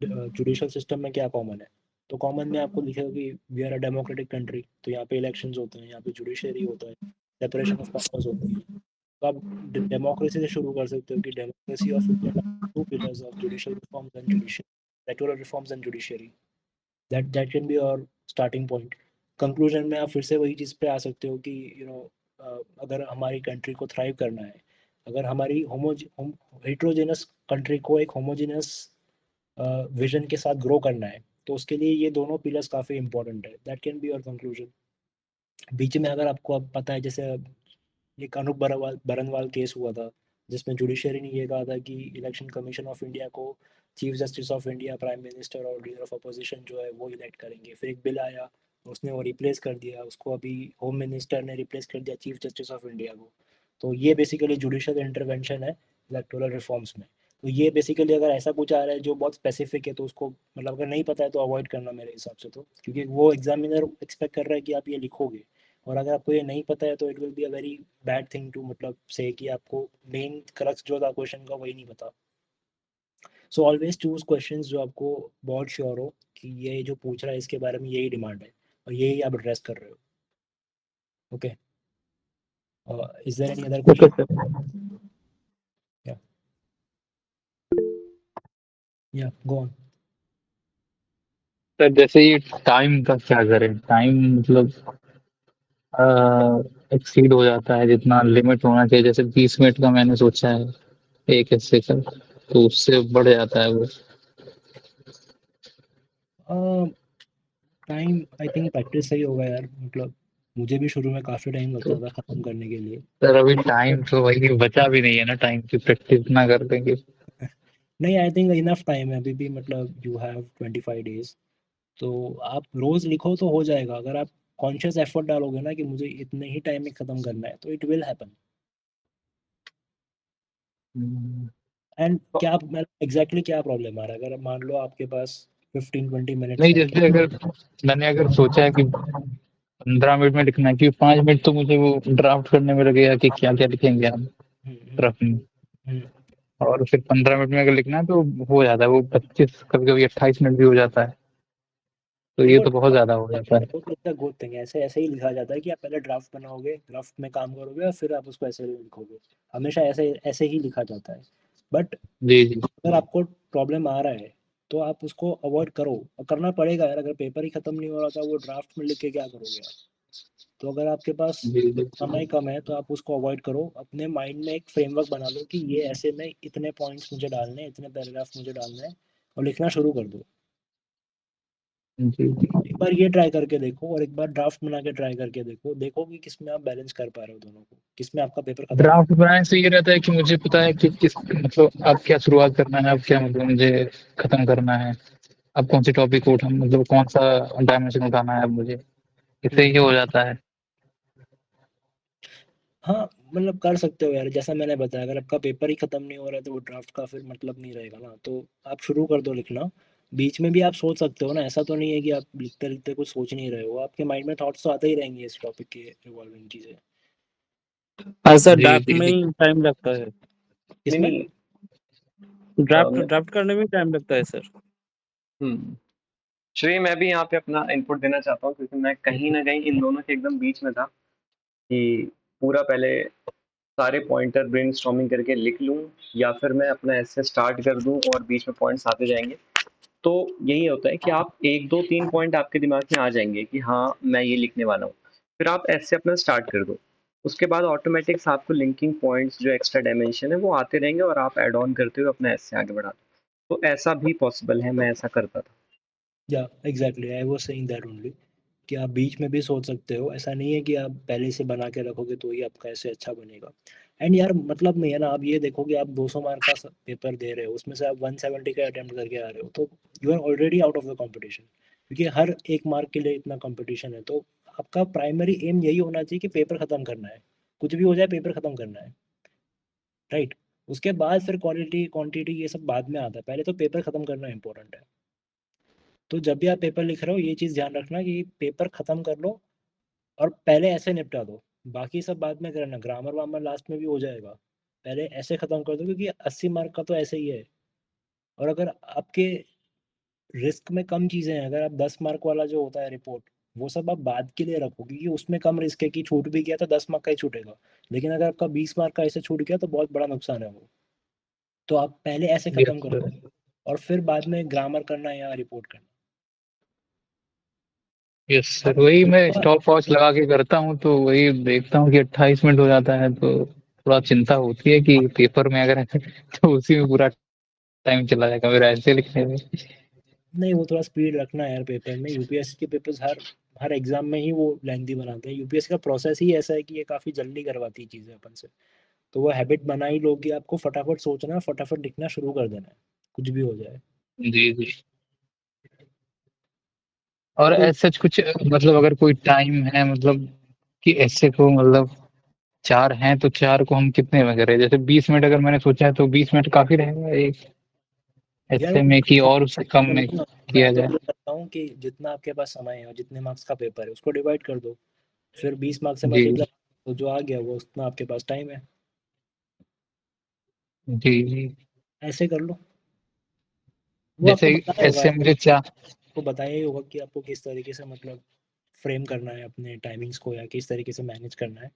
जुडिशियल सिस्टम में क्या कॉमन है। तो कॉमन में आपको दिखेगा कि we are a democratic country, तो यहाँ पे इलेक्शंस होते हैं, यहाँ पे जुडिशरी होता है, सेपरेशन ऑफ पावर्स होती है। तो आप डेमोक्रेसी से शुरू कर सकते हो कि democracy of India, two pillars of judicial reforms and electoral reforms and judiciary, that can be your starting point. Conclusion में आप फिर से वही चीज़ पे आ सकते हो कि अगर हमारी कंट्री को थ्राइव करना है, अगर हमारी हेट्रोजेनस कंट्री को एक होमोजेनस विजन के साथ ग्रो करना है, तो उसके लिए ये दोनों पिलर्स काफ़ी इंपॉर्टेंट है। That can be your conclusion. बीच में अगर आपको अब पता है, जैसे एक अनूप बरनवाल केस हुआ था, जिसमें जुडिशरी ने ये कहा था कि इलेक्शन कमीशन ऑफ इंडिया को chief justice of India, prime minister और लीडर ऑफ अपोजिशन जो है वो इलेक्ट करेंगे। फिर एक बिल आया, उसने वो रिप्लेस कर दिया उसको, अभी होम मिनिस्टर ने रिप्लेस कर दिया चीफ जस्टिस ऑफ इंडिया को। तो ये बेसिकली जुडिशियल इंटरवेंशन है इलेक्टोरल रिफॉर्म्स में। तो ये बेसिकली अगर ऐसा कुछ आ रहा है जो बहुत स्पेसिफिक है, तो उसको मतलब अगर नहीं पता है तो अवॉइड करना मेरे हिसाब से। तो क्योंकि वो एग्जामिनर एक्सपेक्ट कर रहा है कि आप ये लिखोगे, और अगर आपको ये नहीं पता है तो it will be a very bad thing to मतलब से कि आपको मेन क्रक्स जो था क्वेश्चन का वही नहीं पता। सो ऑलवेज चूज क्वेश्चंस जो आपको बहुत श्योर हो कि ये जो पूछ रहा है इसके बारे में यही डिमांड है और यही आप एड्रेस कर रहे हो। Okay, is there any other okay question? Sir. Yeah go on. Sir जैसे ये टाइम का क्या करें, टाइम मतलब एक्सीड हो जाता है जितना लिमिट होना चाहिए, जैसे 20 मिनट का मैंने सोचा है एक हिस्से का, तो उससे बढ़ जाता है वो। टाइम आई थिंक प्रैक्टिस सही होगा यार। मतलब मुझे भी शुरू में काफ़ी टाइम लगता था ख़त्म करने के लिए। सर अभी टाइम तो वही बचा भी नहीं है ना, टाइम की प्रैक्टिस ना कर देंगे। नहीं, आई थिंक इनफ टाइम है अभी भी। मतलब यू हैव 25 days, तो आप रोज लिखो तो हो जाएगा। अगर आप कॉन्शियस एफर्ट डालोगे ना कि मुझे इतने ही टाइम में खत्म करना है, तो इट विल हैपन। एंड तो क्या एग्जैक्टली क्या प्रॉब्लम आ रहा है? अगर मान लो आपके पास 15-20 मिनट्स नहीं, है जैसे अगर मैंने अगर सोचा है कि 15 मिनट में लिखना है, क्योंकि 5 मिनट तो मुझे वो ड्राफ्ट करने में लगेगा कि क्या क्या लिखेंगे हम हम्म, रफ में, हम्म। और फिर 15 मिनट में अगर लिखना है तो हो जाता है वो 25, कभी कभी 28 मिनट भी हो जाता है, तो ये देखो, तो बहुत ज्यादा हो जाता है। गुड थिंग है। ऐसे ऐसे ही लिखा जाता है कि आप पहले ड्राफ्ट बनाओगे, ड्राफ्ट में काम करोगे और फिर आप उसको ऐसे लिखोगे। हमेशा ऐसे ऐसे ही लिखा जाता है। बट जी जी। अगर आपको प्रॉब्लम आ रहा है तो आप उसको अवॉइड करो, और करना पड़ेगा यार। अगर पेपर ही खत्म नहीं हो रहा था, वो ड्राफ्ट में लिख के क्या करोगे आप? तो अगर आपके पास जी जी। समय कम है तो आप उसको अवॉइड करो। अपने माइंड में एक फ्रेमवर्क बना लो कि ये ऐसे में इतने पॉइंट्स मुझे डालने हैं, इतने पैराग्राफ मुझे डालने हैं, और लिखना शुरू कर दो। जी जी। एक बार ये ट्राई करके देखो और एक बार ड्राफ्ट बना के ट्राई करके देखो। देखो कि किसमें आप बैलेंस कर पा रहे हो दोनों को, किसमें आपका पेपर खत्म हो। ड्राफ्ट बनाने से ये रहता है कि मुझे पता है कि किस मतलब अब क्या शुरुआत करना है, अब क्या मतलब मुझे खत्म करना है, अब कौन सी टॉपिक को उठा मतलब कौन सा डायमेंशन उठाना है अब मुझे, इससे ये हो जाता है। हाँ, मतलब कर सकते हो यार। जैसा मैंने बताया, अगर आपका पेपर ही खत्म नहीं हो रहा है तो वो ड्राफ्ट का फिर मतलब नहीं रहेगा ना। तो आप शुरू कर दो लिखना। बीच में भी आप सोच सकते हो ना, ऐसा तो नहीं है कि आप लिखते लिखते कुछ सोच नहीं रहे हो। आपके माइंड में थॉट्स तो आते ही रहेंगे इस टॉपिक के रिवॉल्विंग चीजें। ऐसा जी ड्राफ्ट जी में जी। ही टाइम लगता है। नहीं इसमें नहीं ड्राफ्ट मैं ड्राफ्ट करने में टाइम लगता है सर। हम्म श्रेय, मैं भी यहाँ पे अपना इनपुट देना चाहता हूँ क्योंकि मैं कहीं ना कहीं इन दोनों के एकदम बीच में था कि पूरा पहले सारे पॉइंटर ब्रेनस्टॉर्मिंग करके लिख लूँ या फिर मैं अपना ऐसे स्टार्ट कर दूँ और बीच में पॉइंट्स आते जाएंगे। तो यही होता है कि आप 1 2 3 पॉइंट आपके दिमाग में आ जाएंगे कि हाँ मैं ये लिखने वाला हूँ, फिर आप ऐसे अपना स्टार्ट कर दो। उसके बाद ऑटोमेटिक्स आपको लिंकिंग पॉइंट्स जो एक्स्ट्रा डायमेंशन है वो आते रहेंगे और आप ऐड ऑन करते हुए अपना ऐसे आगे बढ़ाते हो। तो ऐसा भी पॉसिबल है, मैं ऐसा करता था। या exactly, I was saying that only कि आप बीच में भी सोच सकते हो। ऐसा नहीं है कि आप पहले से बना के रखोगे तो ही आपका ऐसे अच्छा बनेगा। एंड यार मतलब नहीं है ना, आप ये देखो कि आप 200 मार्क का पेपर दे रहे हो, उसमें से आप 170 का अटेम्प्ट करके आ रहे हो, तो you are already out of the competition. क्योंकि हर एक मार्क के लिए इतना कंपटीशन है। तो आपका प्राइमरी एम यही होना चाहिए कि पेपर खत्म करना है। कुछ भी हो जाए, पेपर खत्म करना है, राइट? उसके बाद फिर क्वालिटी क्वांटिटी ये सब बाद में आता है। पहले तो पेपर खत्म करना इंपॉर्टेंट है। तो जब भी आप पेपर लिख रहे हो ये चीज़ ध्यान रखना कि पेपर खत्म कर लो और पहले ऐसे निपटा दो। बाकी सब बाद में करना, ग्रामर वामर लास्ट में भी हो जाएगा। पहले ऐसे खत्म कर दो, क्योंकि 80 मार्क का तो ऐसे ही है। और अगर आपके रिस्क में कम चीज़ें हैं, अगर आप 10 मार्क वाला जो होता है रिपोर्ट, वो सब आप बाद के लिए रखो, क्योंकि उसमें कम रिस्क है कि छूट भी गया तो 10 मार्क का ही छूटेगा, लेकिन अगर आपका 20 मार्क का ऐसे छूट गया तो बहुत बड़ा नुकसान है वो। तो आप पहले ऐसे खत्म यस करो सर, और फिर बाद में ग्रामर करना या रिपोर्ट करना। यस सर, और वही मैं दूसरा, स्टॉप वॉच लगा के करता हूँ, तो वही देखता हूँ कि 28 मिनट हो जाता है, तो थोड़ा चिंता होती है कि पेपर में अगर तो उसी में पूरा टाइम चला जाएगा मेरा ऐसे लिखने में। नहीं वो थोड़ा स्पीड रखना है यार पेपर में। यूपीएससी के पेपर्स हर हर एग्जाम में ही वो लेंथी बनाते हैं। यूपीएससी का प्रोसेस ही ऐसा है कि ये काफ़ी जल्दी करवाती है चीज़ें अपन से। तो वो हैबिट बना ही लो कि आपको फटाफट सोचना, फटाफट लिखना शुरू कर देना है, कुछ भी हो जाए। जी जी। और और कोई, ऐसा कुछ मतलब अगर कोई टाइम है, मतलब कि ऐसे को मतलब 4 हैं तो 4 को हम कितने में करें? जैसे 20 मिनट अगर मैंने सोचा है तो 20 मिनट काफ़ी रहेगा एक यार ऐसे में, कि और उससे कम में करो ना। मैं किया तो जाए? ये करता हूँ कि जितना आपके पास समय है और जितने मार्क्स का पेपर है उसको डिवाइड कर दो, फिर 20 मार्क्स से जी, मल्टीप्लाई, तो जो आ गया वो उतना आपके पास टाइम है। जी, जी। ऐसे कर लो। वो आपको जैसे बताया होगा ऐसे यार, मुझे चा आपको बताया ही होगा कि आपको किस तरीके से मतलब फ्रेम करना है अपने टाइमिंग्स को, या किस तरीके से मैनेज करना है।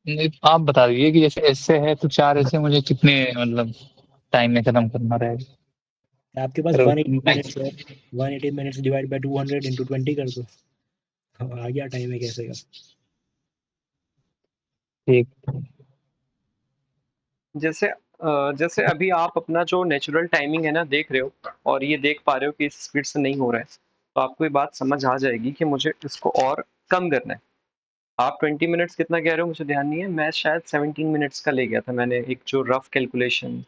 नहीं, आप बता दीजिए कि जैसे ऐसे है तो 4 ऐसे मुझे कितने मतलब टाइम में खत्म करना रहेगा? आपके पास अगर 180 मिनट्स मैक्स है, 180 मिनट्स डिवाइड बाय 200 इंटू 20 कर दो। हाँ, आ गया टाइम है कैसे का। ठीक। जैसे अभी आप अपना जो नेचुरल टाइमिंग है ना देख रहे हो, और ये देख पा रहे हो कि इस स्पीड से नहीं हो रहा है, तो आपको ये बात समझ आ जाएगी कि मुझे इसको और कम करना है। आप 20 मिनट्स कितना कह रहे हो मुझे ध्यान नहीं है, मैं शायद 17 मिनट्स का ले गया था, मैंने एक जो रफ कैलकुलेशन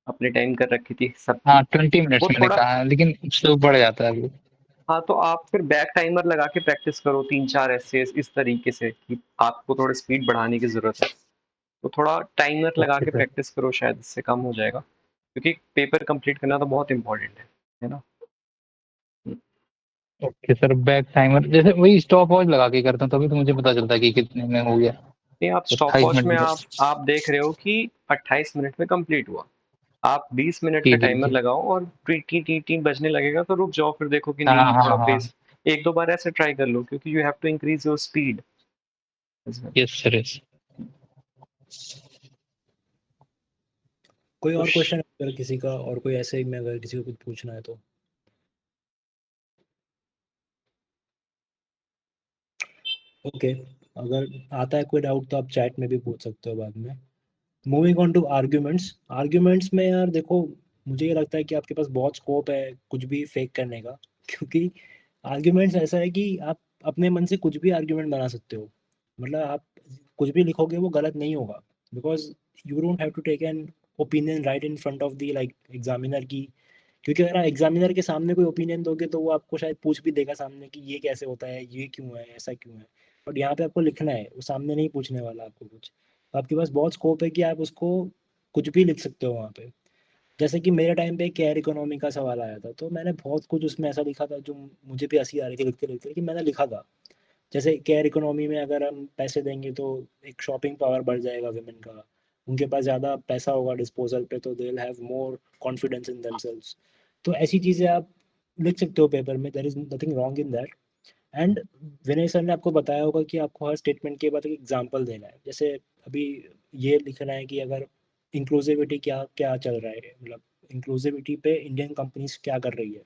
अपने टाइम कर रखी थी सबकी। हाँ, 20 मिनट्स वो मैंने थोड़ा, कहा है, लेकिन उससे वो बढ़ जाता है अभी। हाँ तो आप फिर बैक टाइमर लगा के प्रैक्टिस करो 3-4 ऐसे इस तरीके से कि आपको थोड़ी स्पीड बढ़ाने की ज़रूरत है। तो थोड़ा टाइमर लगा ओके के सर। प्रैक्टिस करो, शायद इससे कम हो जाएगा, क्योंकि पेपर कंप्लीट करना तो बहुत इंपॉर्टेंट है ना? ओके सर, बैक टाइमर जैसे वही स्टॉप वॉच लगा के करता हूँ, तभी तो मुझे पता चलता है कि कितने में हो गया। नहीं, आप स्टॉप 28 वॉच मिनट में भी कर। आप देख रहे हो कि 28 मिनट में कंप्लीट हुआ। आप 20 मिनट जी, का जी, टाइमर जी। लगाओ और टी टी टी टी बजने लगेगा तो रुक जाओ, फिर देखो कि हाँ, नहीं थोड़ा हाँ, हाँ। पेस एक दो बार ऐसे ट्राई कर लो, क्योंकि you have to increase your speed. Yes sir, yes. कोई तो और क्वेश्चन अगर किसी का, और कोई ऐसे ही में अगर किसी को कुछ पूछना है तो। ओके, अगर आता है कोई डाउट तो आप चैट में भी पूछ सकते हो बाद में। Moving on to arguments. Arguments में यार देखो, मुझे ये लगता है कि आपके पास बहुत स्कोप है कुछ भी फेक करने का, क्योंकि आर्ग्यूमेंट्स ऐसा है कि आप अपने मन से कुछ भी आर्ग्यूमेंट बना सकते हो। मतलब आप कुछ भी लिखोगे वो गलत नहीं होगा, because you don't have to take an opinion right in front of the like examiner की। क्योंकि अगर आप एग्जामिनर के सामने कोई ओपिनियन दोगे तो वो आपको शायद पूछ भी देगा सामने कि ये कैसे होता है, ये क्यों है, ऐसा क्यों है। बट यहाँ पे आपको लिखना है, वो सामने नहीं पूछने वाला आपको कुछ। तो आपके पास बहुत स्कोप है कि आप उसको कुछ भी लिख सकते हो वहाँ पे। जैसे कि मेरे टाइम पे केयर इकोनॉमी का सवाल आया था, तो मैंने बहुत कुछ उसमें ऐसा लिखा था जो मुझे भी हंसी आ रही थी लिखते लिखते, कि मैंने लिखा था। जैसे केयर इकोनॉमी में अगर हम पैसे देंगे तो एक शॉपिंग पावर बढ़ जाएगा विमेन का, उनके पास ज़्यादा पैसा होगा डिस्पोजल पे, तो they will have more confidence in themselves. तो ऐसी चीज़ें आप लिख सकते हो पेपर में, there is nothing wrong in that. And Vinay sir ने आपको बताया होगा कि आपको हर स्टेटमेंट के बाद एक एग्जाम्पल देना है। जैसे अभी ये लिखना है कि अगर इंक्लूसिविटी क्या क्या चल रहा है, मतलब इंक्लूसिविटी पे इंडियन कंपनीज क्या कर रही है।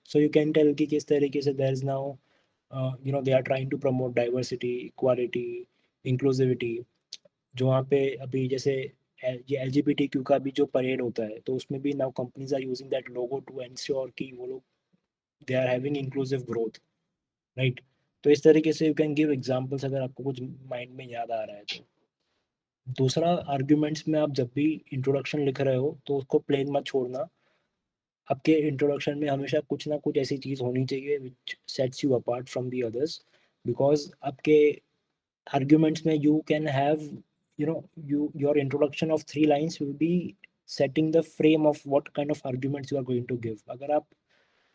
सो यू कैन टेल कि किस तरीके से there is now they are trying to promote diversity, equality, inclusivity. जो वहाँ पे अभी जैसे ये LGBTQ का भी जो परेड होता है, तो उसमें भी now companies are using that logo to ensure कि वो लोग they are having inclusive growth, right. तो इस तरीके से यू कैन गिव एग्जांपल्स अगर आपको कुछ माइंड में याद आ रहा है तो। दूसरा, आर्ग्यूमेंट्स में आप जब भी इंट्रोडक्शन लिख रहे हो तो उसको प्लेन मत छोड़ना। आपके इंट्रोडक्शन में हमेशा कुछ ना कुछ ऐसी चीज़ होनी चाहिए which sets you apart from the others. Because आपके arguments में you can have, you know, your introduction of 3 lines will be setting the frame of what kind of arguments you are going to give। अगर आप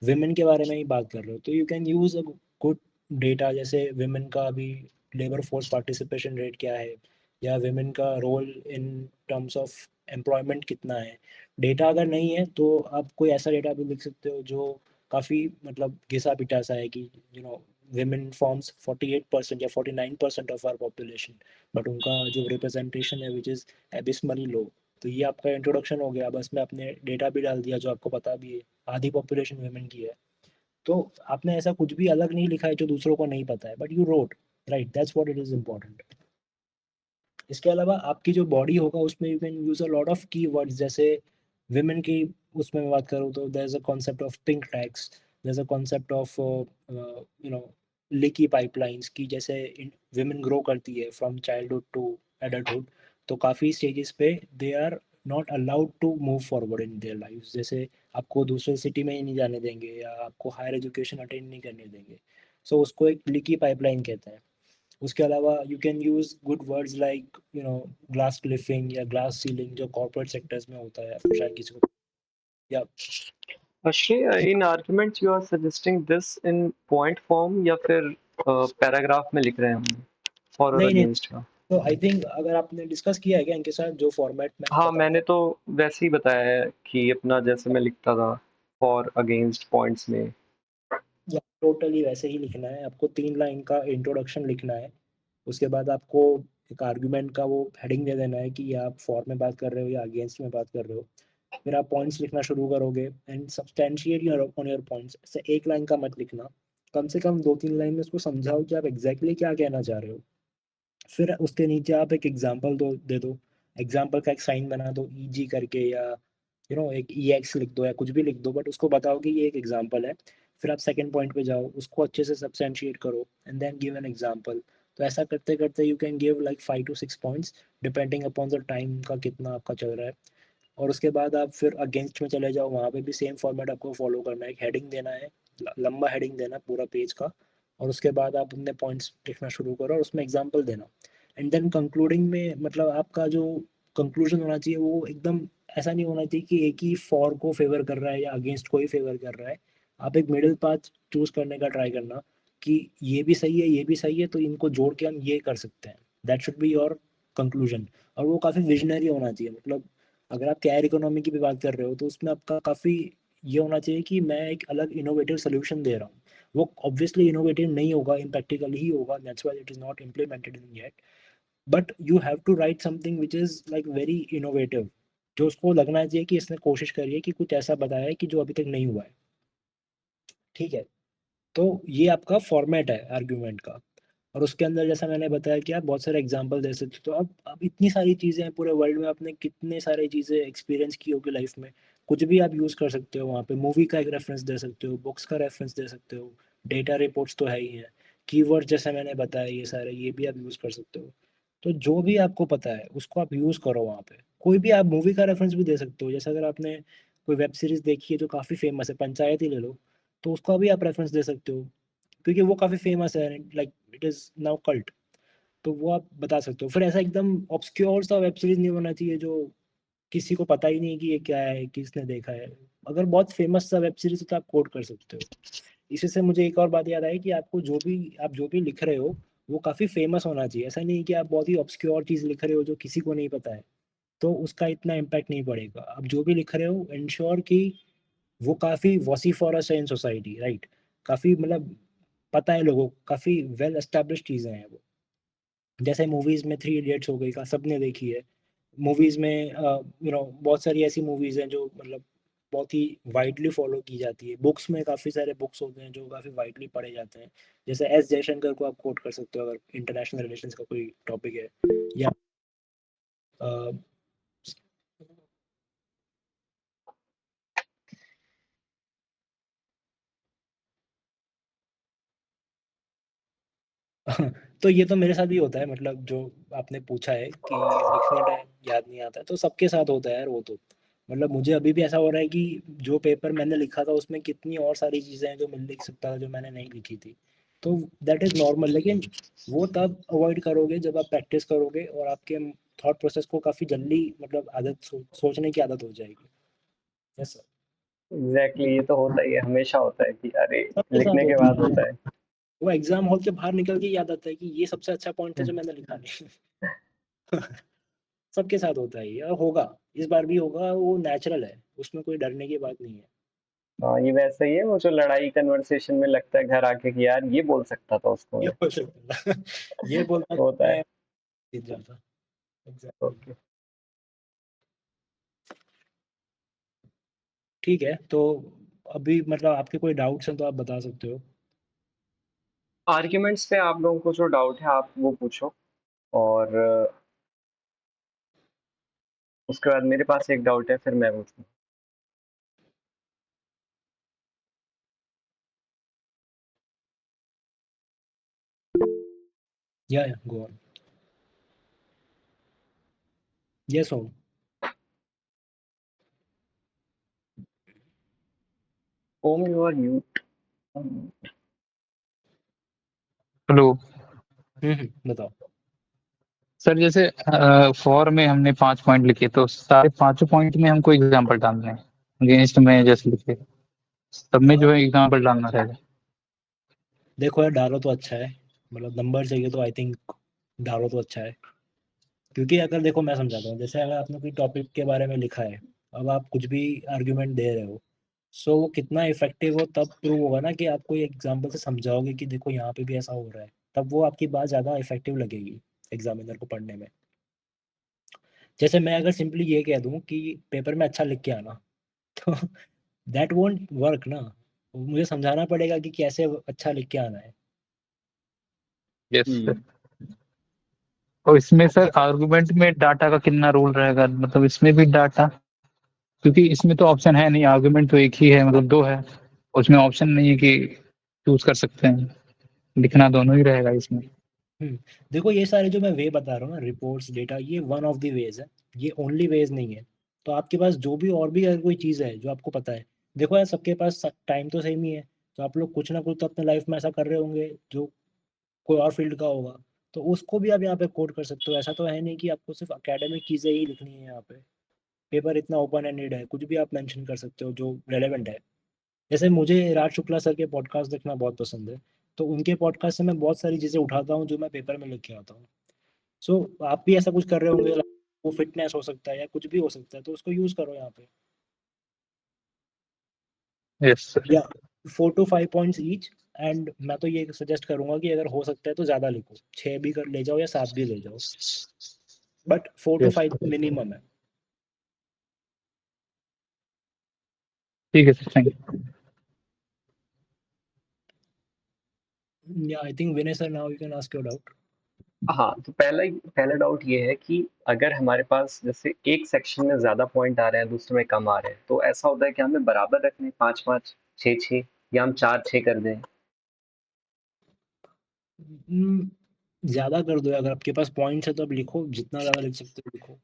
women के बारे में ही बात कर रहे हो तो you can use a good data, जैसे women का अभी लेबर फोर्स पार्टिसिपेशन रेट क्या है, या women का role in terms of employment कितना है। डेटा अगर नहीं है तो आप कोई ऐसा डेटा भी लिख सकते हो जो काफ़ी मतलब घिसा पिटा सा है कि women forms 48% या 49% ऑफ आवर पॉपुलेशन, बट उनका जो रिप्रेजेंटेशन है विच इज़ एबिसमली लो। तो ये आपका इंट्रोडक्शन हो गया, बस मैं अपने डेटा भी डाल दिया जो आपको पता भी है, आधी पॉपुलेशन वुमेन की है। तो आपने ऐसा कुछ भी अलग नहीं लिखा है जो दूसरों को नहीं पता है, but you wrote right, that's what it is important. इसके अलावा आपकी जो बॉडी होगा उसमें you can use a lot of key words, जैसे विमेन की उसमें मैं बात करूँ तो there is a concept of pink tags, there is a concept of leaky pipelines की, जैसे विमेन ग्रो करती है फ्रॉम चाइल्डहुड टू एडल्टहुड, तो काफ़ी स्टेजेस पे they are not allowed to move forward in their life, जैसे आपको दूसरे सिटी में ही नहीं जाने देंगे या आपको हायर एजुकेशन अटेंड नहीं करने देंगे। सो उसको एक लीकी पाइपलाइन कहते हैं। उसके अलावा you can use good words like glass cliffing या ग्लास सीलिंग, जो कॉर्पोरेट सेक्टर्स में होता है, आपको शायद किसी को या Shreya, in arguments you are suggesting this in point form या फिर पैराग्राफ में लिख रहे हैं हम फॉर और नहीं नहीं। अगेंस्ट का? तो आई थिंक अगर आपने डिस्कस किया है क्या इनके साथ, जो फॉर्मेट मैंने हाँ, बताया मैंने तो वैसे ही बताया है कि अपना जैसे मैं लिखता था फॉर अगेंस्ट पॉइंट्स में। या टोटली वैसे ही लिखना है, आपको 3 लाइन का इंट्रोडक्शन लिखना है। उसके बाद आपको एक आर्गुमेंट का वो हेडिंग दे देना है कि आप फॉर में बात कर रहे हो या अगेंस्ट में बात कर रहे हो। फिर आप पॉइंट्स लिखना शुरू करोगे and substantiate your on your points. ऐसे 1 लाइन का मत लिखना, कम से कम 2-3 लाइन में उसको समझाओ कि आप एग्जैक्टली क्या कहना चाह रहे हो। फिर उसके नीचे आप एक एग्जांपल दे दो, एग्जांपल का एक साइन बना दो ईजी करके, या एक EX लिख दो या कुछ भी लिख दो, बट उसको बताओ कि ये एक एग्जांपल है। फिर आप सेकंड पॉइंट पे जाओ, उसको अच्छे से सब्सटेंशिएट करो and then give an example. तो ऐसा करते करते you can give like 5 to 6 points depending upon the time का कितना आपका चल रहा है। और उसके बाद आप फिर अगेंस्ट में चले जाओ, वहाँ पे भी सेम फॉर्मेट आपको फॉलो करना है, एक हेडिंग देना है, लंबा हेडिंग देना है पूरा पेज का, और उसके बाद आप अपने पॉइंट्स लिखना शुरू करो और उसमें एग्जांपल देना। एंड देन कंक्लूडिंग में मतलब आपका जो कंक्लूजन होना चाहिए वो एकदम ऐसा नहीं होना चाहिए कि एक ही फॉर को फेवर कर रहा है या अगेंस्ट को ही फेवर कर रहा है। आप एक मिडिल पाथ चूज करने का ट्राई करना कि ये भी सही है ये भी सही है, तो इनको जोड़ के हम ये कर सकते हैं। That should be your conclusion. और वो काफ़ी विजनरी होना चाहिए, मतलब अगर आप केयर इकोनॉमी की भी बात कर रहे हो तो उसमें आपका काफ़ी ये होना चाहिए कि मैं एक अलग इनोवेटिव सोल्यूशन दे रहा हूँ। वो ऑब्वियसली इनोवेटिव नहीं होगा, इम्प्रैक्टिकल ही होगा, that's why it is not implemented in yet. But you have to write something which is like very innovative, जो उसको लगना चाहिए कि इसने कोशिश करी है कि कुछ ऐसा बताया है कि जो अभी तक नहीं हुआ है। ठीक है, तो ये आपका फॉर्मेट है आर्ग्यूमेंट का। और उसके अंदर जैसा मैंने बताया कि आप बहुत सारे एग्जांपल दे सकते हो। तो अब इतनी सारी चीज़ें हैं पूरे वर्ल्ड में, आपने कितने सारी चीज़ें एक्सपीरियंस की होगी लाइफ में, कुछ भी आप यूज़ कर सकते हो वहाँ पे। मूवी का एक रेफरेंस दे सकते हो, बुक्स का रेफरेंस दे सकते हो, डेटा रिपोर्ट्स तो है ही हैं, कीवर्ड जैसे मैंने बताया ये सारे, ये भी आप यूज़ कर सकते हो। तो जो भी आपको पता है उसको आप यूज़ करो वहाँ पे। कोई भी आप मूवी का रेफरेंस भी दे सकते हो, जैसे अगर आपने कोई वेब सीरीज़ देखी है जो काफ़ी फेमस है, पंचायत ही ले लो, तो उसका भी आप रेफरेंस दे सकते हो, क्योंकि वो काफ़ी फेमस है, like it is now cult. तो वो आप बता सकते हो। फिर ऐसा एकदम ऑब्सक्योर सा वेब सीरीज नहीं होना चाहिए जो किसी को पता ही नहीं कि ये क्या है, किसने देखा है। अगर बहुत फेमस सा वेब सीरीज है तो आप कोट कर सकते हो। इसी से मुझे एक और बात याद आई कि आपको जो भी लिख रहे हो वो काफ़ी फेमस होना चाहिए। ऐसा नहीं कि आप बहुत ही ऑब्सक्योर चीज़ लिख रहे हो जो किसी को नहीं पता है, तो उसका इतना इम्पैक्ट नहीं पड़ेगा। आप जो भी लिख रहे हो इंश्योर कि वो काफ़ी वॉसिफोरस है इन सोसाइटी, राइट, काफ़ी मतलब पता है लोगों को, काफ़ी वेल एस्टेब्लिश चीज़ें हैं वो। जैसे मूवीज़ में थ्री इडियट्स हो गई, का सबने देखी है। मूवीज़ में बहुत सारी ऐसी मूवीज़ हैं जो मतलब बहुत ही वाइडली फॉलो की जाती है। बुक्स में काफ़ी सारे बुक्स होते हैं जो काफ़ी वाइडली पढ़े जाते हैं। जैसे एस जयशंकर को आप कोट कर सकते हो अगर इंटरनेशनल रिलेशंस का कोई टॉपिक है, या अ, तो ये तो मेरे साथ भी होता है, मतलब जो आपने पूछा है कि लिखने टाइम याद नहीं आता है, तो सबके साथ होता है यार वो तो। मतलब मुझे अभी भी ऐसा हो रहा है कि जो पेपर मैंने लिखा था उसमें कितनी और सारी चीज़ें हैं जो मैं लिख सकता था जो मैंने नहीं लिखी थी। तो दैट इज़ नॉर्मल, लेकिन वो तब अवॉइड करोगे जब आप प्रैक्टिस करोगे और आपके थॉट प्रोसेस को काफ़ी जल्दी मतलब सोचने की आदत हो जाएगी। Yes sir. एग्जैक्टली, ये तो होता ही है, हमेशा होता है कि अरे सबके साथ लिखने के होता बाद है, होता है। वो एग्जाम हॉल के बाहर निकल के याद आता है कि ये सबसे अच्छा पॉइंट था जो मैंने लिखा नहीं। सबके साथ होता है ये और होगा, इस बार भी होगा, वो नेचुरल है, उसमें कोई डरने की बात नहीं है। हाँ, ये वैसा ही है वो जो लड़ाई कन्वर्सेशन में लगता है घर आके कि यार ये बोल सकता था उसको ये मैं। हो सकता था ये बोलता तो होता है। मैं जीत जाता। एग्जैक्टली। ओके। ठीक है, तो अभी मतलब आपके कोई डाउट्स हैं तो आप बता सकते हो। आर्ग्यूमेंट्स पे आप लोगों को जो डाउट है आप वो पूछो, और उसके बाद मेरे पास एक डाउट है फिर मैं पूछूँ। Yeah go on. Yes Om. Om you are mute. Hello बताओ। सर, जैसे फॉर में हमने 5 पॉइंट लिखे, तो सारे पांचों पॉइंट में हमको एग्जांपल डालना है। अगेंस्ट में जैसे लिखे, सब में जो है एग्जांपल डालना रहेगा। देखो यार, डालो तो अच्छा है, मतलब नंबर चाहिए तो आई थिंक डालो तो अच्छा है। क्योंकि अगर देखो मैं समझाता हूँ, जैसे अगर आपने कोई टॉपिक के बारे में लिखा है, अब आप कुछ भी आर्ग्यूमेंट दे रहे हो, सो वो कितना इफेक्टिव हो तब प्रूव होगा ना कि आप कोई एग्जांपल से समझाओगे कि देखो यहाँ पे भी ऐसा हो रहा है, तब वो आपकी बात ज़्यादा इफेक्टिव लगेगी एग्जामिनर को पढ़ने में। जैसे मैं अगर सिंपली ये कह दूँ कि पेपर में अच्छा लिख के आना, तो दैट वोंट वर्क ना। मुझे समझाना पड़ेगा कि कैसे अच्छा लिख के आना है। Yes sir. हम्म। और इसमें सर आर्गुमेंट में डाटा का कितना रोल रहेगा, मतलब इसमें भी डाटा, क्योंकि इसमें तो ऑप्शन है नहीं, आर्गुमेंट तो एक ही है, मतलब दो है, उसमें ऑप्शन नहीं है कि चूज कर सकते हैं, लिखना दोनों ही रहेगा इसमें। देखो ये सारे जो मैं वे बता रहा हूँ ना, रिपोर्ट्स डेटा, ये वन ऑफ द वेज है, ये ओनली वेज नहीं है। तो आपके पास जो भी और भी अगर कोई चीज़ है जो आपको पता है, देखो यार सबके पास टाइम तो सेम ही है, तो आप लोग कुछ ना कुछ तो अपने लाइफ में ऐसा कर रहे होंगे जो कोई और फील्ड का होगा, तो उसको भी आप यहाँ पे कोड कर सकते हो। ऐसा तो है नहीं कि आपको सिर्फ अकेडमिक चीज़ें ही लिखनी है यहाँ पे। पेपर इतना ओपन एंडेड है, कुछ भी आप मेंशन कर सकते हो जो रेलेवेंट है। जैसे मुझे राज शुक्ला सर के पॉडकास्ट देखना बहुत पसंद है, तो उनके पॉडकास्ट से मैं बहुत सारी चीज़ें उठाता हूँ जो मैं पेपर में लिख के आता हूँ। सो आप भी ऐसा कुछ कर रहे होंगे, वो फिटनेस हो सकता है या कुछ भी हो सकता है, तो उसको यूज़ करो यहाँ पे। Yes sir. या 4 to 5 पॉइंट्स ईच। एंड मैं तो ये सजेस्ट करूंगा कि अगर हो सकता है तो ज़्यादा लिखो, 6 भी कर ले जाओ या 7 भी ले जाओ, बट 4 to 5 यस, मिनिमम है। ठीक है sir, thank you. Yeah I think Vinay sir, now you can ask your doubt. हाँ, तो पहला डाउट ये है कि अगर हमारे पास जैसे एक सेक्शन में ज़्यादा पॉइंट आ रहे हैं, दूसरे में कम आ रहे हैं, तो ऐसा होता है कि हमें बराबर रखने हैं 5-5, 6-6, या हम 4-6 कर दें? ज़्यादा कर दो, अगर आपके पास पॉइंट्स है तो आप लिखो, जितना ज़्यादा लिख सकते हो लिखो।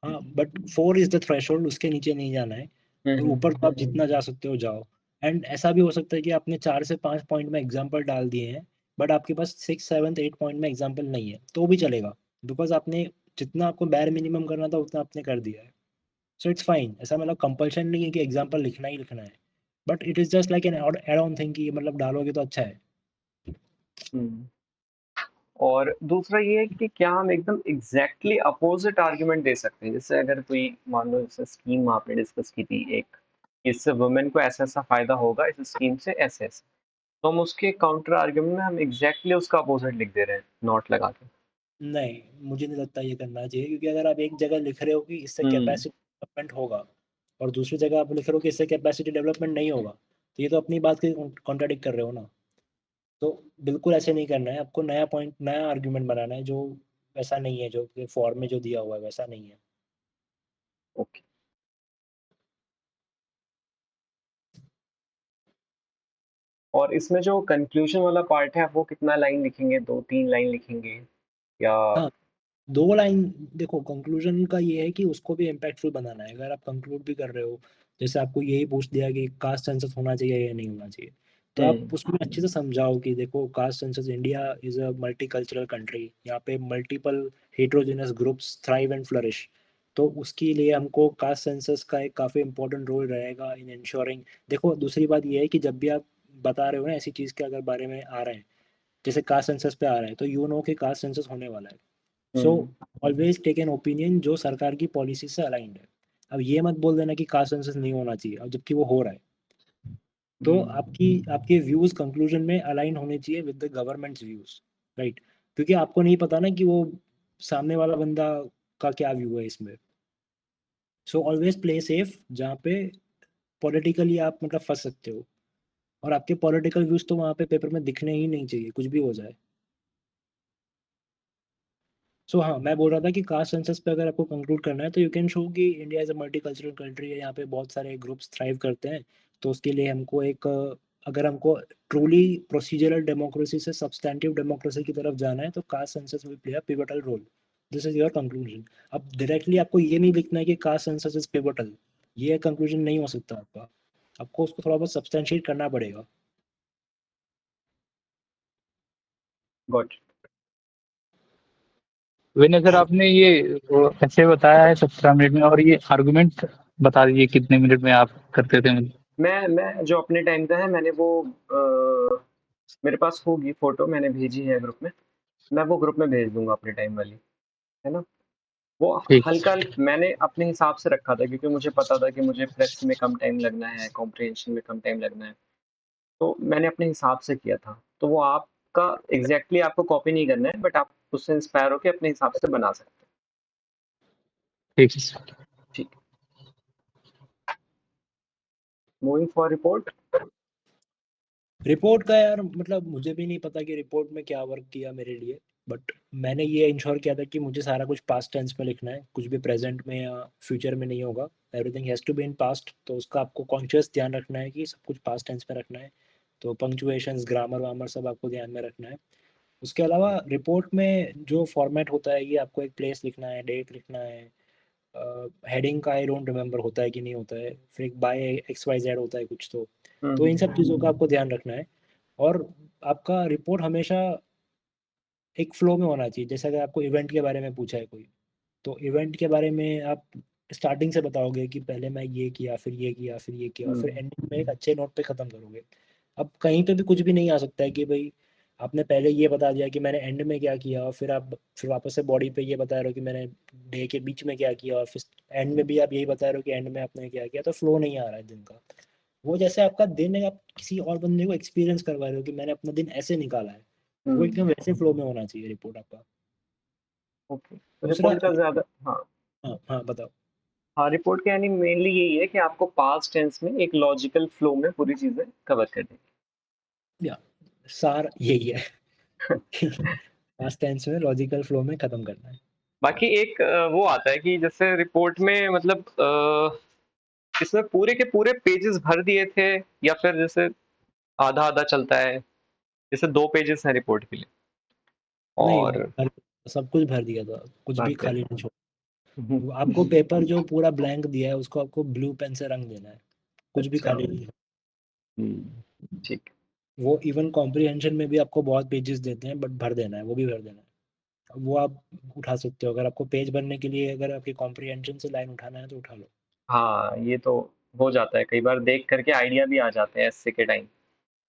हाँ, बट 4 इज द थ्रेशोल्ड, उसके नीचे नहीं जाना है। और ऊपर तो आप जितना जा सकते हो जाओ। एंड ऐसा भी हो सकता है कि आपने 4 से 5 पॉइंट में एग्जाम्पल डाल दिए हैं, बट आपके पास 6, 7, 8 पॉइंट में एग्जाम्पल नहीं है, तो भी चलेगा। बिकॉज आपने जितना आपको बैर मिनिमम करना था उतना आपने कर दिया है। सो इट्स फाइन, ऐसा मतलब कंपल्शन नहीं है कि एग्जाम्पल लिखना ही लिखना है। But it is just like an add on thing कि मतलब डालोगे तो अच्छा है। हम्म। और दूसरा ये है कि क्या हम एकदम एग्जैक्टली अपोजिट आर्ग्यूमेंट दे सकते हैं? जैसे अगर कोई मान लो जैसे स्कीम आपने डिस्कस की थी एक, इससे वुमेन को ऐसा ऐसा फायदा होगा इस स्कीम से ऐसे ऐसे, तो हम उसके काउंटर आर्ग्यूमेंट में हम एग्जैक्टली उसका अपोजिट लिख दे रहे हैं नोट लगा के। नहीं, मुझे नहीं लगता ये करना चाहिए, क्योंकि अगर आप एक जगह लिख रहे हो कि इससे हम्म। कैपेसिटी डेवलपमेंट होगा, और दूसरी जगह आप लिख रहे हो कि इससे कैपेसिटी डेवलपमेंट नहीं होगा, तो ये तो अपनी बात के कॉन्ट्राडिक्ट कर रहे हो ना। तो बिल्कुल ऐसे नहीं करना है, आपको नया पॉइंट, नया आर्ग्यूमेंट बनाना है जो वैसा नहीं है, जो फॉर्म में जो दिया हुआ है वैसा नहीं है। ओके। और इसमें जो कंक्लूजन वाला पार्ट है वो कितना लाइन लिखेंगे, 2-3 लाइन लिखेंगे या? हाँ, 2 लाइन। देखो कंक्लूजन का ये है कि उसको भी इम्पैक्टफुल बनाना है। अगर आप कंक्लूड भी कर रहे हो, जैसे आपको यही पूछ दिया कि कास्ट सेंसस होना चाहिए या नहीं होना चाहिए, तो आप हम्म। उसमें अच्छे से समझाओ कि देखो caste census, India is a multi cultural country, यहाँ पे multiple heterogeneous groups thrive and flourish. तो उसके लिए हमको कास्ट सेंसस का एक काफ़ी इंपॉर्टेंट रोल रहेगा इन इंश्योरिंग। देखो दूसरी बात ये है कि जब भी आप बता रहे हो ना ऐसी चीज़ के अगर बारे में आ रहे हैं, जैसे कास्ट सेंसस पे आ रहा है, तो यू नो कि कास्ट सेंसस होने वाला है। सो हम्म। ऑलवेज टेक एन ओपिनियन जो सरकार की पॉलिसी से अलाइंड है। अब ये मत बोल देना कि कास्ट सेंसस नहीं होना चाहिए, अब जबकि वो हो रहा है। तो आपके व्यूज कंक्लूजन में अलाइन होने चाहिए with the governments views, right? क्योंकि आपको नहीं पता ना कि वो सामने वाला बंदा का क्या व्यू है इसमें। सो ऑलवेज प्ले सेफ, जहाँ पे पॉलिटिकली आप मतलब फंस सकते हो, और आपके पॉलिटिकल व्यूज तो वहाँ पे पेपर में दिखने ही नहीं चाहिए, कुछ भी हो जाए। सो हाँ, मैं बोल रहा था कि कास्ट सेंसस पे अगर आपको कंक्लूड करना है तो यू कैन शो कि India is a multicultural country है, यहाँ पे बहुत सारे ग्रुप्स थ्राइव करते हैं। तो उसके लिए हमको अगर हमको ट्रूली प्रोसीजरल डेमोक्रेसी से सब्सटैंटिव डेमोक्रेसी की तरफ जाना है तो caste census will play a pivotal role. This is your conclusion. अब डायरेक्टली आपको ये नहीं लिखना है कि कास्ट सेंसस इज पिवटल, ये कंक्लूजन नहीं हो सकता आपका, आपको उसको थोड़ा बहुत सब्सटैंशिएट करना पड़ेगा। गॉट। विनय सर, आपने ये ऐसे बताया है 17 मिनट में, और ये आर्गुमेंट बता दीजिए कितने मिनट में आप करते थे मुझे। मैं जो अपने टाइम का है, मैंने वो मेरे पास होगी फोटो, मैंने भेजी है ग्रुप में। मैं वो ग्रुप में भेज दूंगा अपने टाइम वाली, है ना। वो ठीक। हल्का मैंने अपने हिसाब से रखा था, क्योंकि मुझे पता था कि मुझे प्रेस में कम टाइम लगना है, कॉम्प्रिहेंशन में कम टाइम लगना है। तो मैंने अपने हिसाब से किया था। तो वो आपका एग्जैक्टली आपको कॉपी नहीं करना है, बट आप उससे इंस्पायर होकर अपने हिसाब से बना सकते हैं। ठीक है सर। ठीक। Moving for report. रिपोर्ट का यार मतलब मुझे भी नहीं पता कि रिपोर्ट में क्या वर्क किया मेरे लिए, बट मैंने ये इंश्योर किया था कि मुझे सारा कुछ पास्ट टेंस में लिखना है, कुछ भी प्रेजेंट में या फ्यूचर में नहीं होगा। Everything has to be in past, तो उसका आपको कॉन्शियस ध्यान रखना है कि सब कुछ पास्ट टेंस में रखना है। तो पंक्चुएशंस, ग्रामर वामर सब आपको ध्यान में रखना है। उसके अलावा रिपोर्ट में जो फॉर्मेट होता है, ये आपको एक प्लेस लिखना है, डेट लिखना है, हेडिंग का आई डोंट रिमेम्बर होता है कि नहीं होता है, फिर एक बाय एक्स वाई जेड होता है कुछ। तो इन सब चीज़ों का आपको ध्यान रखना है। और आपका रिपोर्ट हमेशा एक फ्लो में होना चाहिए। जैसे अगर आपको इवेंट के बारे में पूछा है कोई, तो इवेंट के बारे में आप स्टार्टिंग से बताओगे कि पहले मैं ये किया, फिर ये किया, फिर ये किया, और फिर एंडिंग में एक अच्छे नोट पे ख़त्म करोगे। अब कहीं पे भी कुछ भी नहीं आ सकता है कि भाई आपने पहले ये बता दिया कि मैंने एंड में क्या किया, और फिर वापस से बॉडी पे ये बता रहे हो कि मैंने डे के बीच में क्या किया, और फिर एंड में भी आप यही बता रहे हो कि एंड में आपने क्या किया। तो फ्लो नहीं आ रहा है दिन का। वो जैसे आपका दिन है, आप किसी और बंदे को एक्सपीरियंस करवा रहे हो कि मैंने अपना दिन ऐसे निकाला है, वो एकदम वैसे फ्लो में होना चाहिए रिपोर्ट आपका। ओके। दूसरा, रिपोर्ट का ज्यादा, हाँ। हाँ हाँ बताओ। हाँ, रिपोर्ट का यानी मेनली यही है कि आपको पास्ट टेंस में एक लॉजिकल फ्लो में पूरी चीजें कवर कर देंगे। या सार यही है कि पास्ट टेंस में लॉजिकल फ्लो में खत्म करना है। बाकी एक वो आता है कि जैसे रिपोर्ट में मतलब इसमें पूरे के पूरे पेजेस भर दिए थे, या फिर जैसे आधा आधा चलता है, जैसे 2 पेजेस हैं रिपोर्ट के लिए नहीं और नहीं, सब कुछ भर दिया था, कुछ भी भरते खाली हैं। नहीं छोड़ा। वो आपको पेपर जो पूरा ब्लैंक दिया है उसको आपको ब्लू पेन से रंग देना है, कुछ भी अच्छा। खाली नहीं है। ठीक। वो इवन कॉम्प्रिहेंशन में भी आपको बहुत पेजेस देते हैं, बट भर देना है, वो भी भर देना है। वो आप उठा सकते हो, अगर आपको पेज भरने के लिए अगर आपकी कॉम्प्रिहेंशन से लाइन उठाना है तो उठा लो। हाँ, ये तो हो जाता है कई बार, देख करके आइडिया भी आ जाते हैं एसए के टाइम।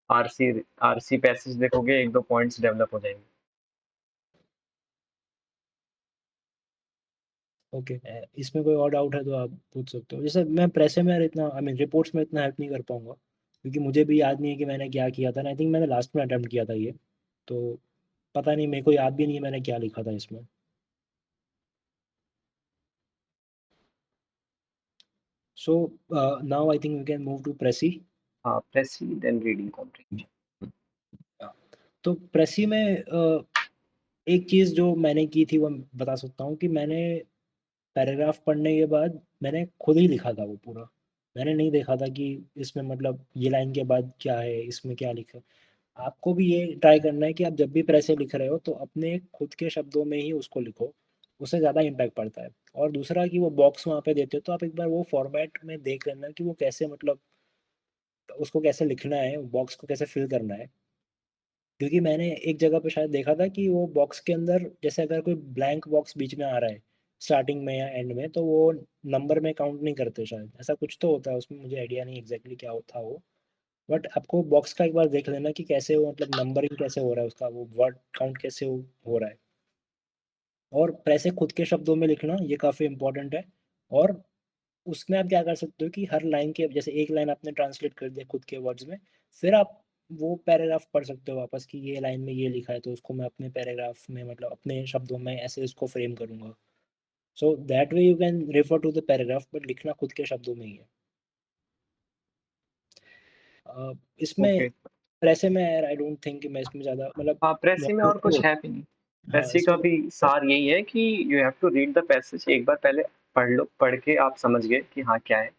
आरसी आरसी पैसेज देखोगे, 1-2 पॉइंट्स डेवलप हो जाएंगे। ओके, इसमें कोई और डाउट है तो आप पूछ सकते हो। जैसे मैं प्रेस में इतना, आई मीन रिपोर्ट्स में इतना हेल्प नहीं कर पाऊंगा, क्योंकि मुझे भी याद नहीं है कि मैंने क्या किया था। आई थिंक मैंने लास्ट में अटेम्प्ट किया था ये, तो पता नहीं, मेरे को याद भी नहीं है मैंने क्या लिखा था इसमें। So now I think we can move to precis. हाँ, प्रेसिड एंड रीडिंग कॉम्प्रिहेंशन। तो प्रेसी में एक चीज़ जो मैंने की थी वो बता सकता हूँ कि मैंने पैराग्राफ पढ़ने के बाद मैंने खुद ही लिखा था वो पूरा। मैंने नहीं देखा था कि इसमें मतलब ये लाइन के बाद क्या है, इसमें क्या लिखा है। आपको भी ये ट्राई करना है कि आप जब भी प्रेसे लिख रहे हो तो अपने खुद के शब्दों में ही उसको लिखो, उससे ज़्यादा इम्पैक्ट पड़ता है। और दूसरा कि वो बॉक्स वहाँ पे देते हो तो आप एक बार वो फॉर्मेट में देख लेना कि वो कैसे मतलब उसको कैसे लिखना है, बॉक्स को कैसे फिल करना है। क्योंकि मैंने एक जगह पे शायद देखा था कि वो बॉक्स के अंदर जैसे अगर कोई ब्लैंक बॉक्स बीच में आ रहा है स्टार्टिंग में या एंड में, तो वो नंबर में काउंट नहीं करते, शायद ऐसा कुछ तो होता है उसमें, मुझे आइडिया नहीं एग्जैक्टली क्या होता वो। बट आपको बॉक्स का एक बार देख लेना कि कैसे वो मतलब नंबरिंग कैसे हो रहा है उसका, वो वर्ड काउंट कैसे हो रहा है। और पैसे खुद के शब्दों में लिखना ये काफ़ी इंपॉर्टेंट है। और उसमें आप क्या कर सकते हो कि हर लाइन के, जैसे एक लाइन आपने ट्रांसलेट कर दिया खुद के वर्ड्स में, फिर आप वो पैराग्राफ पढ़ सकते हो वापस कि ये लाइन में ये लिखा है, तो उसको मैं अपने पैराग्राफ में मतलब अपने शब्दों में ऐसे इसको फ्रेम करूँगा। So that way you can refer to the paragraph, but लिखना खुद के शब्दों में ही है। इसमें ओके। प्रेसे में यार आई डोंट थिंक कि मैं इसमें ज़्यादा मतलब हाँ, प्रेसी में और कुछ है भी नहीं। हाँ प्रेसी का इसमें भी सार यही है कि you have to read the passage, एक बार पहले पढ़ लो, पढ़ के आप समझ गए कि हाँ क्या है,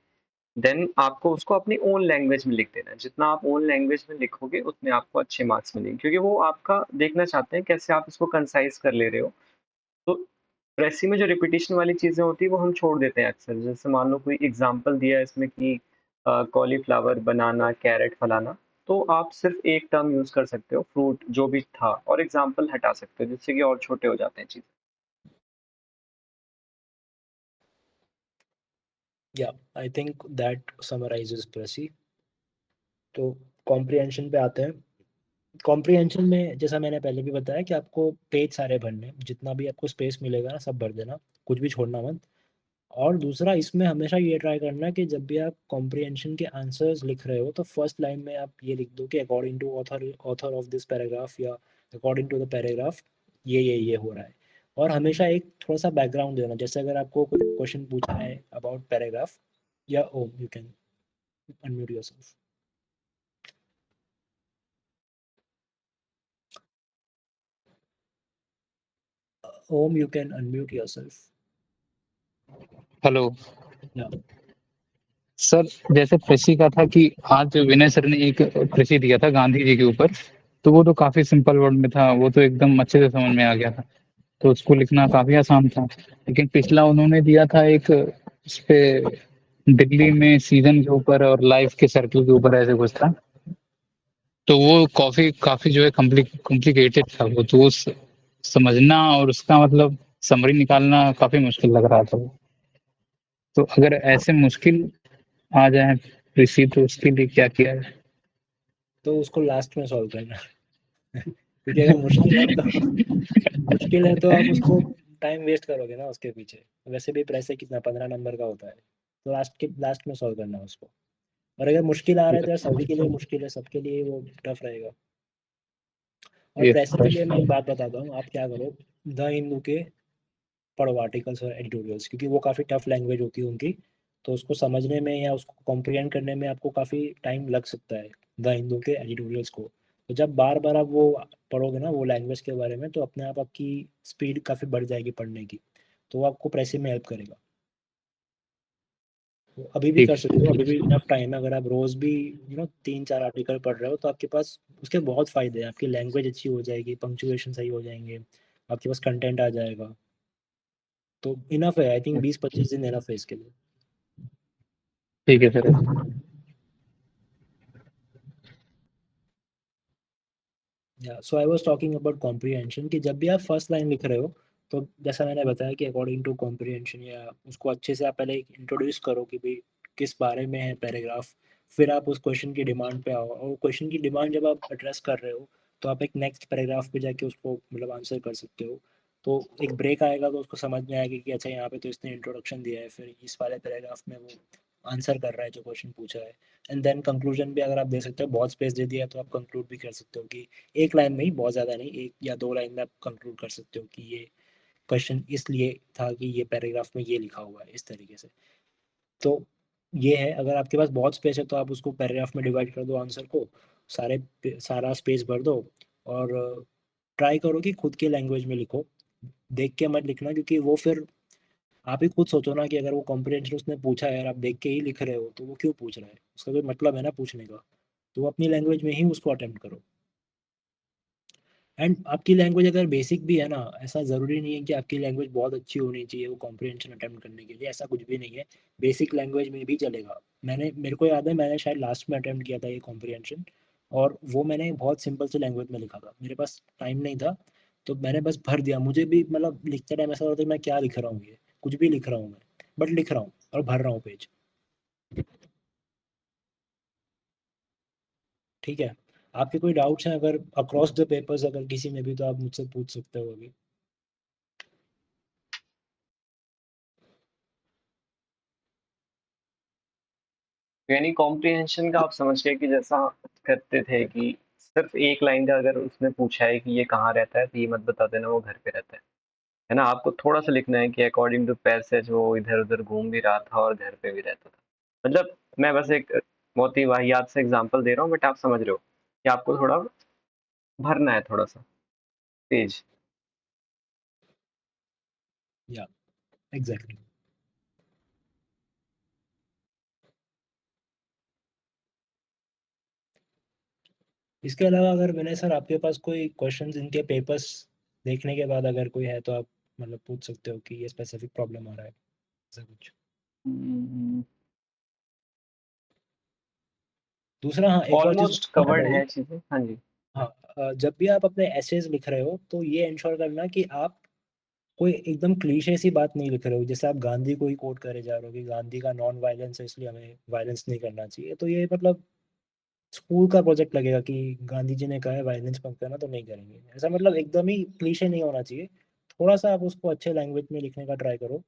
देन आपको उसको अपनी ओन लैंग्वेज में लिख देना है। जितना आप ओन लैंग्वेज में लिखोगे उतने आपको अच्छे मार्क्स मिलेंगे, क्योंकि वो आपका देखना चाहते हैं कैसे आप इसको कंसाइज कर ले रहे हो। तो प्रेसी में जो रिपीटिशन वाली चीज़ें होती है वो हम छोड़ देते हैं अक्सर। जैसे मान लो कोई एग्ज़ाम्पल दिया है इसमें कि कॉलीफ्लावर, बनाना, कैरेट, फलाना, तो आप सिर्फ़ एक टर्म यूज़ कर सकते हो, फ्रूट जो भी था, और एग्ज़ाम्पल हटा सकते हो, जिससे कि और छोटे हो जाते हैं चीज़ें। या आई थिंक दैट समराइजेस प्रेसी। तो कॉम्प्रिहेंशन पे आते हैं। कॉम्प्रिहेंशन में जैसा मैंने पहले भी बताया कि आपको पेज सारे भरने हैं, जितना भी आपको स्पेस मिलेगा ना सब भर देना, कुछ भी छोड़ना मत। और दूसरा इसमें हमेशा ये ट्राई करना कि जब भी आप कॉम्प्रिहेंशन के आंसर्स लिख रहे हो तो फर्स्ट लाइन में आप ये लिख दो कि according to author of this paragraph, या अकॉर्डिंग टू द पैराग्राफ ये हो रहा है। और हमेशा एक थोड़ा सा बैकग्राउंड देना, जैसे अगर आपको कोई क्वेश्चन पूछा है about paragraph, yeah oh you can unmute yourself. Um you can unmute yourself. Hello yeah sir, जैसे कृषि का था कि आज विनय सर ने एक कृषि दिया था गांधी जी के ऊपर, तो वो तो काफी सिंपल वर्ड में था, वो तो एकदम अच्छे से समझ में आ गया था, तो उसको लिखना काफी आसान था। लेकिन पिछला उन्होंने दिया था एक उस पे दिल्ली में सीजन के ऊपर और लाइफ के सर्कल के ऊपर ऐसे कुछ था, तो वो काफी काफी जो है कॉम्प्लिकेटेड था वो, तो समझना और उसका मतलब समरी निकालना काफी मुश्किल लग रहा था वो। तो अगर ऐसे मुश्किल आ जाए कृषि, तो उसके लिए क्या किया जाए? तो उसको लास्ट में सॉल्व करना क्योंकि अगर मुश्किल है तो आप उसको टाइम वेस्ट करोगे ना उसके पीछे। वैसे भी प्रेस कितना 15 नंबर का होता है, तो लास्ट में सॉल्व करना है उसको। और अगर मुश्किल आ रहा है तो यार सभी के लिए मुश्किल है, सबके लिए वो टफ रहेगा। और ये प्रेस के लिए मैं एक बात बताता हूँ, आप क्या करो, द हिंदू के पढ़ो आर्टिकल्स और एडिटोरियल्स, क्योंकि वो काफ़ी टफ लैंग्वेज होती है उनकी, तो उसको समझने में या उसको कॉम्प्रिहेंड करने में आपको काफ़ी टाइम लग सकता है द हिंदू के एडिटोरियल्स को। तो जब बार बार आप वो पढ़ोगे ना वो लैंग्वेज के बारे में, तो अपने आप आपकी स्पीड काफ़ी बढ़ जाएगी पढ़ने की, तो वो आपको प्रेसिंग में हेल्प करेगा। तो अभी भी ठीक कर सकते हो, अभी भी इनफ टाइम है। अगर आप रोज़ भी 3-4 आर्टिकल पढ़ रहे हो तो आपके पास उसके बहुत फ़ायदे हैं। आपकी लैंग्वेज अच्छी हो जाएगी, पंक्चुएशन सही हो जाएंगे, आपके पास कंटेंट आ जाएगा। तो इनफ है, आई थिंक 20-25 दिन इनफ है इसके लिए। ठीक है sir. Yeah so I was talking about comprehension कि जब भी आप फर्स्ट लाइन लिख रहे हो, तो जैसा मैंने बताया कि अकॉर्डिंग टू कॉम्प्रिहेंशन, या उसको अच्छे से आप पहले इंट्रोड्यूस करो कि भाई किस बारे में है पैराग्राफ, फिर आप उस क्वेश्चन की डिमांड पे आओ, और क्वेश्चन की डिमांड जब आप एड्रेस कर रहे हो तो आप एक नेक्स्ट पैराग्राफ पे जाके उसको मतलब आंसर कर सकते हो। तो एक ब्रेक आएगा तो उसको समझ में आएगा कि अच्छा यहाँ पे तो इसने इंट्रोडक्शन दिया है, फिर इस वाले पैराग्राफ में वो आंसर कर रहा है जो क्वेश्चन पूछा है। एंड देन कंक्लूजन भी अगर आप दे सकते हो, बहुत स्पेस दे दिया तो आप कंक्लूड भी कर सकते हो कि एक लाइन में ही, बहुत ज़्यादा नहीं, 1 या 2 लाइन में आप कंक्लूड कर सकते हो कि ये क्वेश्चन इसलिए था कि ये पैराग्राफ में ये लिखा हुआ है इस तरीके से। तो ये है, अगर आपके पास बहुत स्पेस है तो आप उसको पैराग्राफ में डिवाइड कर दो आंसर को, सारा स्पेस भर दो, और ट्राई करो कि खुद के लैंग्वेज में लिखो, देख के मत लिखना, क्योंकि वो फिर आप ही खुद सोचो ना कि अगर वो कॉम्प्रिहेंशन उसने पूछा है और आप देख के ही लिख रहे हो तो वो क्यों पूछ रहा है, उसका कोई मतलब है ना पूछने का। तो वो अपनी लैंग्वेज में ही उसको अटेम्प्ट करो। एंड आपकी लैंग्वेज अगर बेसिक भी है ना, ऐसा ज़रूरी नहीं है कि आपकी लैंग्वेज बहुत अच्छी होनी चाहिए वो कॉम्प्रिहेंशन अटेम्प्ट करने के लिए, ऐसा कुछ भी नहीं है। बेसिक लैंग्वेज में भी चलेगा। मेरे को याद है मैंने शायद लास्ट में अटेम्प्ट किया था ये कॉम्प्रिहेंशन, और वो मैंने बहुत सिंपल से लैंग्वेज में लिखा था, मेरे पास टाइम नहीं था, तो मैंने बस भर दिया। मुझे भी मतलब लिखते टाइम ऐसा होता है मैं क्या लिख रहा हूँ, ये कुछ भी लिख रहा हूँ मैं, बट लिख रहा हूँ और भर रहा हूँ पेज। ठीक है। आपके कोई डाउट्स हैं अगर अक्रॉस द पेपर्स अगर किसी में भी, तो आप मुझसे पूछ सकते हो अभी। यानी कॉम्प्रिहेंशन का आप समझ गए कि जैसा करते थे कि सिर्फ एक लाइन का अगर उसने पूछा है कि ये कहाँ रहता है तो ये मत बता देना वो घर पे रहता है ना। आपको थोड़ा सा लिखना है कि अकॉर्डिंग टू पैसेज वो इधर उधर घूम भी रहा था और घर पे भी रहता था। मतलब मैं बस एक बहुत ही वाहियात से एग्जांपल दे रहा हूँ बट आप समझ रहे हो कि आपको थोड़ा भरना है थोड़ा सा पेज। या एग्जैक्टली। इसके अलावा अगर विनय सर आपके पास कोई क्वेश्चंस इनके पेपर्स देखने के बाद अगर कोई है तो आप मतलब पूछ सकते हो कि ये स्पेसिफिक प्रॉब्लम आ रहा है, ऐसा कुछ। दूसरा, हाँ, एक और चीज़ ऑलमोस्ट कवर्ड बताइए। है चीजें, हाँ जी। हाँ, जब भी आप अपने एसेज लिख रहे हो तो ये इंश्योर करना कि आप कोई एकदम क्लीशे सी बात नहीं लिख रहे हो। जैसे आप गांधी को ही कोट करे जा रहे हो कि गांधी का नॉन वायलेंस है इसलिए हमें वायलेंस नहीं करना चाहिए, तो ये मतलब स्कूल का प्रोजेक्ट लगेगा कि गांधी जी ने कहा है वायलेंस मत करना तो नहीं करेंगे। ऐसा मतलब एकदम ही क्लीशे नहीं होना चाहिए। थोड़ा सा आप उसको अच्छे लैंग्वेज में लिखने का ट्राई करो।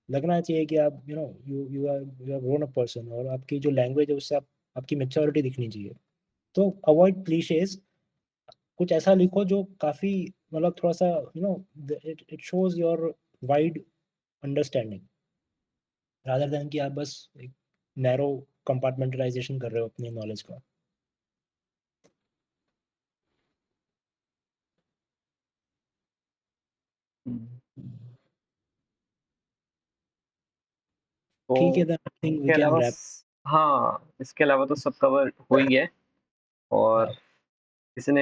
लगना चाहिए कि आप you are grown up person, और आपकी जो लैंग्वेज है उससे आपकी मेच्योरिटी दिखनी चाहिए। तो अवॉइड क्लीशेज। कुछ ऐसा लिखो जो काफी मतलब थोड़ा सा it shows your wide understanding, rather than कि आप बस एक नैरो कंपार्टमेंटलाइजेशन कर रहे हो अपनी नॉलेज का। हम्म, तो ठीक है, देन आई थिंक वी इसके कैन अलावा रैप। हाँ इसके अलावा तो सब कवर हो ही है। और या किसी ने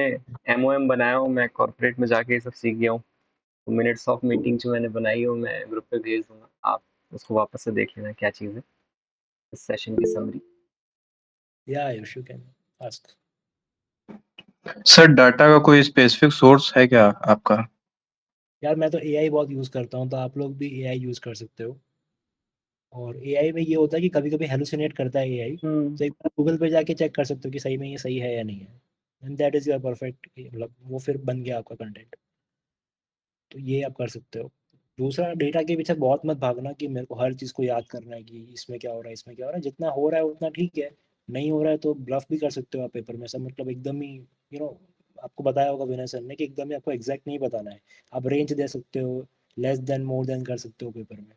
एमओएम बनाया हो, मैं कॉर्पोरेट में जाके ये सब सीख गया हूँ। तो मिनट्स ऑफ मीटिंग जो मैंने बनाई हो मैं ग्रुप पे भेज दूंगा, आप उसको वापस से देख लेना क्या चीज़ है, इस सेशन की summary. Ayush, you can ask. Sir data का कोई स्पेसिफिक सोर्स है क्या आपका? यार मैं तो एआई बहुत यूज़ करता हूँ, तो आप लोग भी एआई यूज़ कर सकते हो। और एआई में ये होता है कि कभी कभी हेलुसिनेट करता है एआई, हम्म। तो एक बार गूगल पे जाके चेक कर सकते हो कि सही में ये सही है या नहीं है। And that is your perfect, मतलब वो फिर बन गया आपका कंटेंट। तो ये आप कर सकते हो। दूसरा, डेटा के पीछे बहुत मत भागना कि मेरे को हर चीज़ को याद करना है कि इसमें क्या हो रहा है, इसमें क्या हो रहा है। जितना हो रहा है उतना ठीक है, नहीं हो रहा है तो ब्लफ भी कर सकते हो आप पेपर में। सब मतलब एकदम ही यू नो आपको बताया होगा विनय सर ने कि एकदम ही आपको एग्जैक्ट नहीं बताना है। आप रेंज दे सकते हो, लेस देन मोर देन कर सकते हो पेपर में।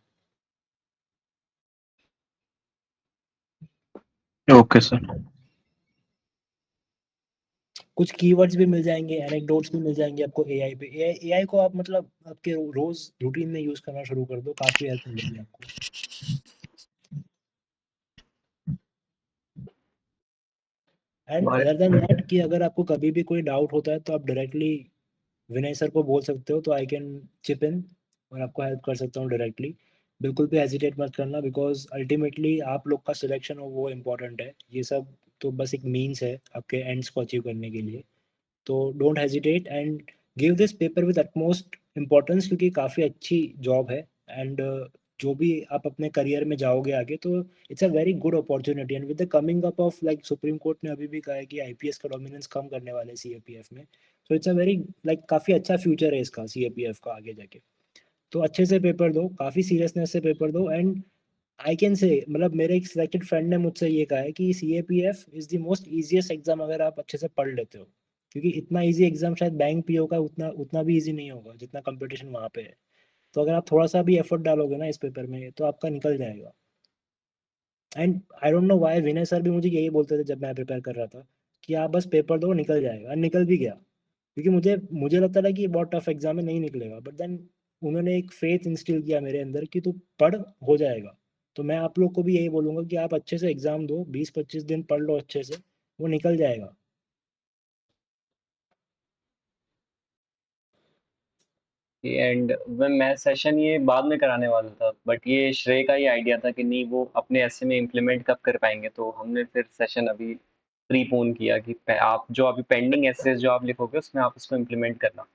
Okay sir. कुछ कीवर्ड्स भी मिल जाएंगे, एनेक्डोट्स भी मिल जाएंगे आपको एआई पे। एआई को आप मतलब आपके रोज रूटीन में यूज करना शुरू कर दो, काफी हेल्प मिलेगी आपको। एंड हमारे अदर देन दैट कि अगर आपको कभी भी कोई डाउट होता है तो आप डायरेक्टली विनय सर को बोल सकते हो, तो आई कैन चिप इन और आपको हेल्प कर सकता हूँ डायरेक्टली। बिल्कुल भी हेजिटेट मत करना, बिकॉज अल्टीमेटली आप लोग का सिलेक्शन हो वो इम्पोर्टेंट है। ये सब तो बस एक मीन्स है आपके एंड्स को अचीव करने के लिए। तो don't hesitate and give this paper with utmost importance, क्योंकि काफ़ी अच्छी जॉब है। एंड जो भी आप अपने करियर में जाओगे आगे, तो it's a very good opportunity. And with the coming up of like supreme court ने अभी भी कहा है कि आईपीएस का डोमिनेंस कम करने वाले सीएपीएफ में। तो इट्स अ वेरी लाइक काफ़ी अच्छा फ्यूचर है इसका, सीएपीएफ का आगे जाके। तो अच्छे से पेपर दो, काफ़ी सीरियसनेस से पेपर दो। एंड आई कैन से मतलब मेरे एक सिलेक्टेड फ्रेंड ने मुझसे ये कहा है कि C A P F is the most easiest exam अगर आप अच्छे से पढ़ लेते हो। क्योंकि इतना इजी एग्जाम शायद बैंक पीओ का उतना उतना भी इजी नहीं होगा जितना कंपटीशन वहाँ पे है। तो अगर आप थोड़ा सा भी एफर्ट डालोगे ना इस पेपर में तो आपका निकल जाएगा। And I don't know why Vinay sir भी मुझे यही बोलते थे जब मैं प्रिपेयर कर रहा था कि आप बस पेपर दो निकल जाएगा, और निकल भी गया। क्योंकि मुझे मुझे लगता था कि ये बहुत टफ एग्जाम है, नहीं निकलेगा, बट देन उन्होंने एक फेथ इंस्टिल किया मेरे अंदर कि तू पढ़, हो जाएगा। तो मैं आप लोग को भी यही बोलूंगा कि आप अच्छे से एग्जाम दो, 20-25 दिन पढ़ लो अच्छे से, वो निकल जाएगा। एंड मैं सेशन ये बाद में कराने वाला था बट ये श्रेय का ही आइडिया था कि नहीं वो अपने ऐसे में इम्प्लीमेंट कब कर पाएंगे, तो हमने फिर सेशन अभी प्रीपोन किया कि आप जो अभी पेंडिंग एसेस जो आप लिखोगे उसमें आप उसको इम्प्लीमेंट करना।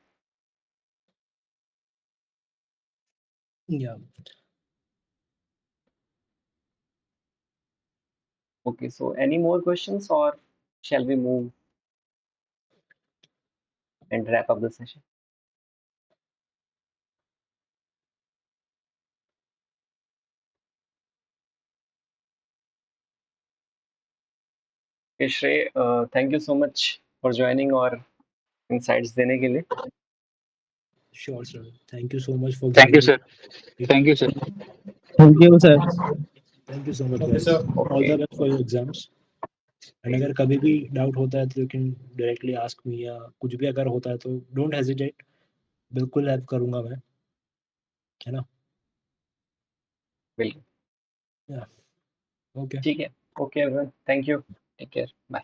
या okay, so any more questions और shall we move and wrap up the session? Okay, श्रेय, thank you so much for joining और इनसाइट्स देने के लिए। Sure, sir. Thank you so much for thank you giving me. Sir, thank you sir. Thank you sir. Thank you so much, Okay, guys. sir. All the okay, best for your exams. And अगर कभी भी doubt होता है तो you can directly ask me, या कुछ भी अगर होता है तो don't hesitate. बिल्कुल हेल्प करूंगा मैं, है ना? बिल्कुल, Yeah. Okay. ठीक है। Okay everyone, thank you, take care, bye.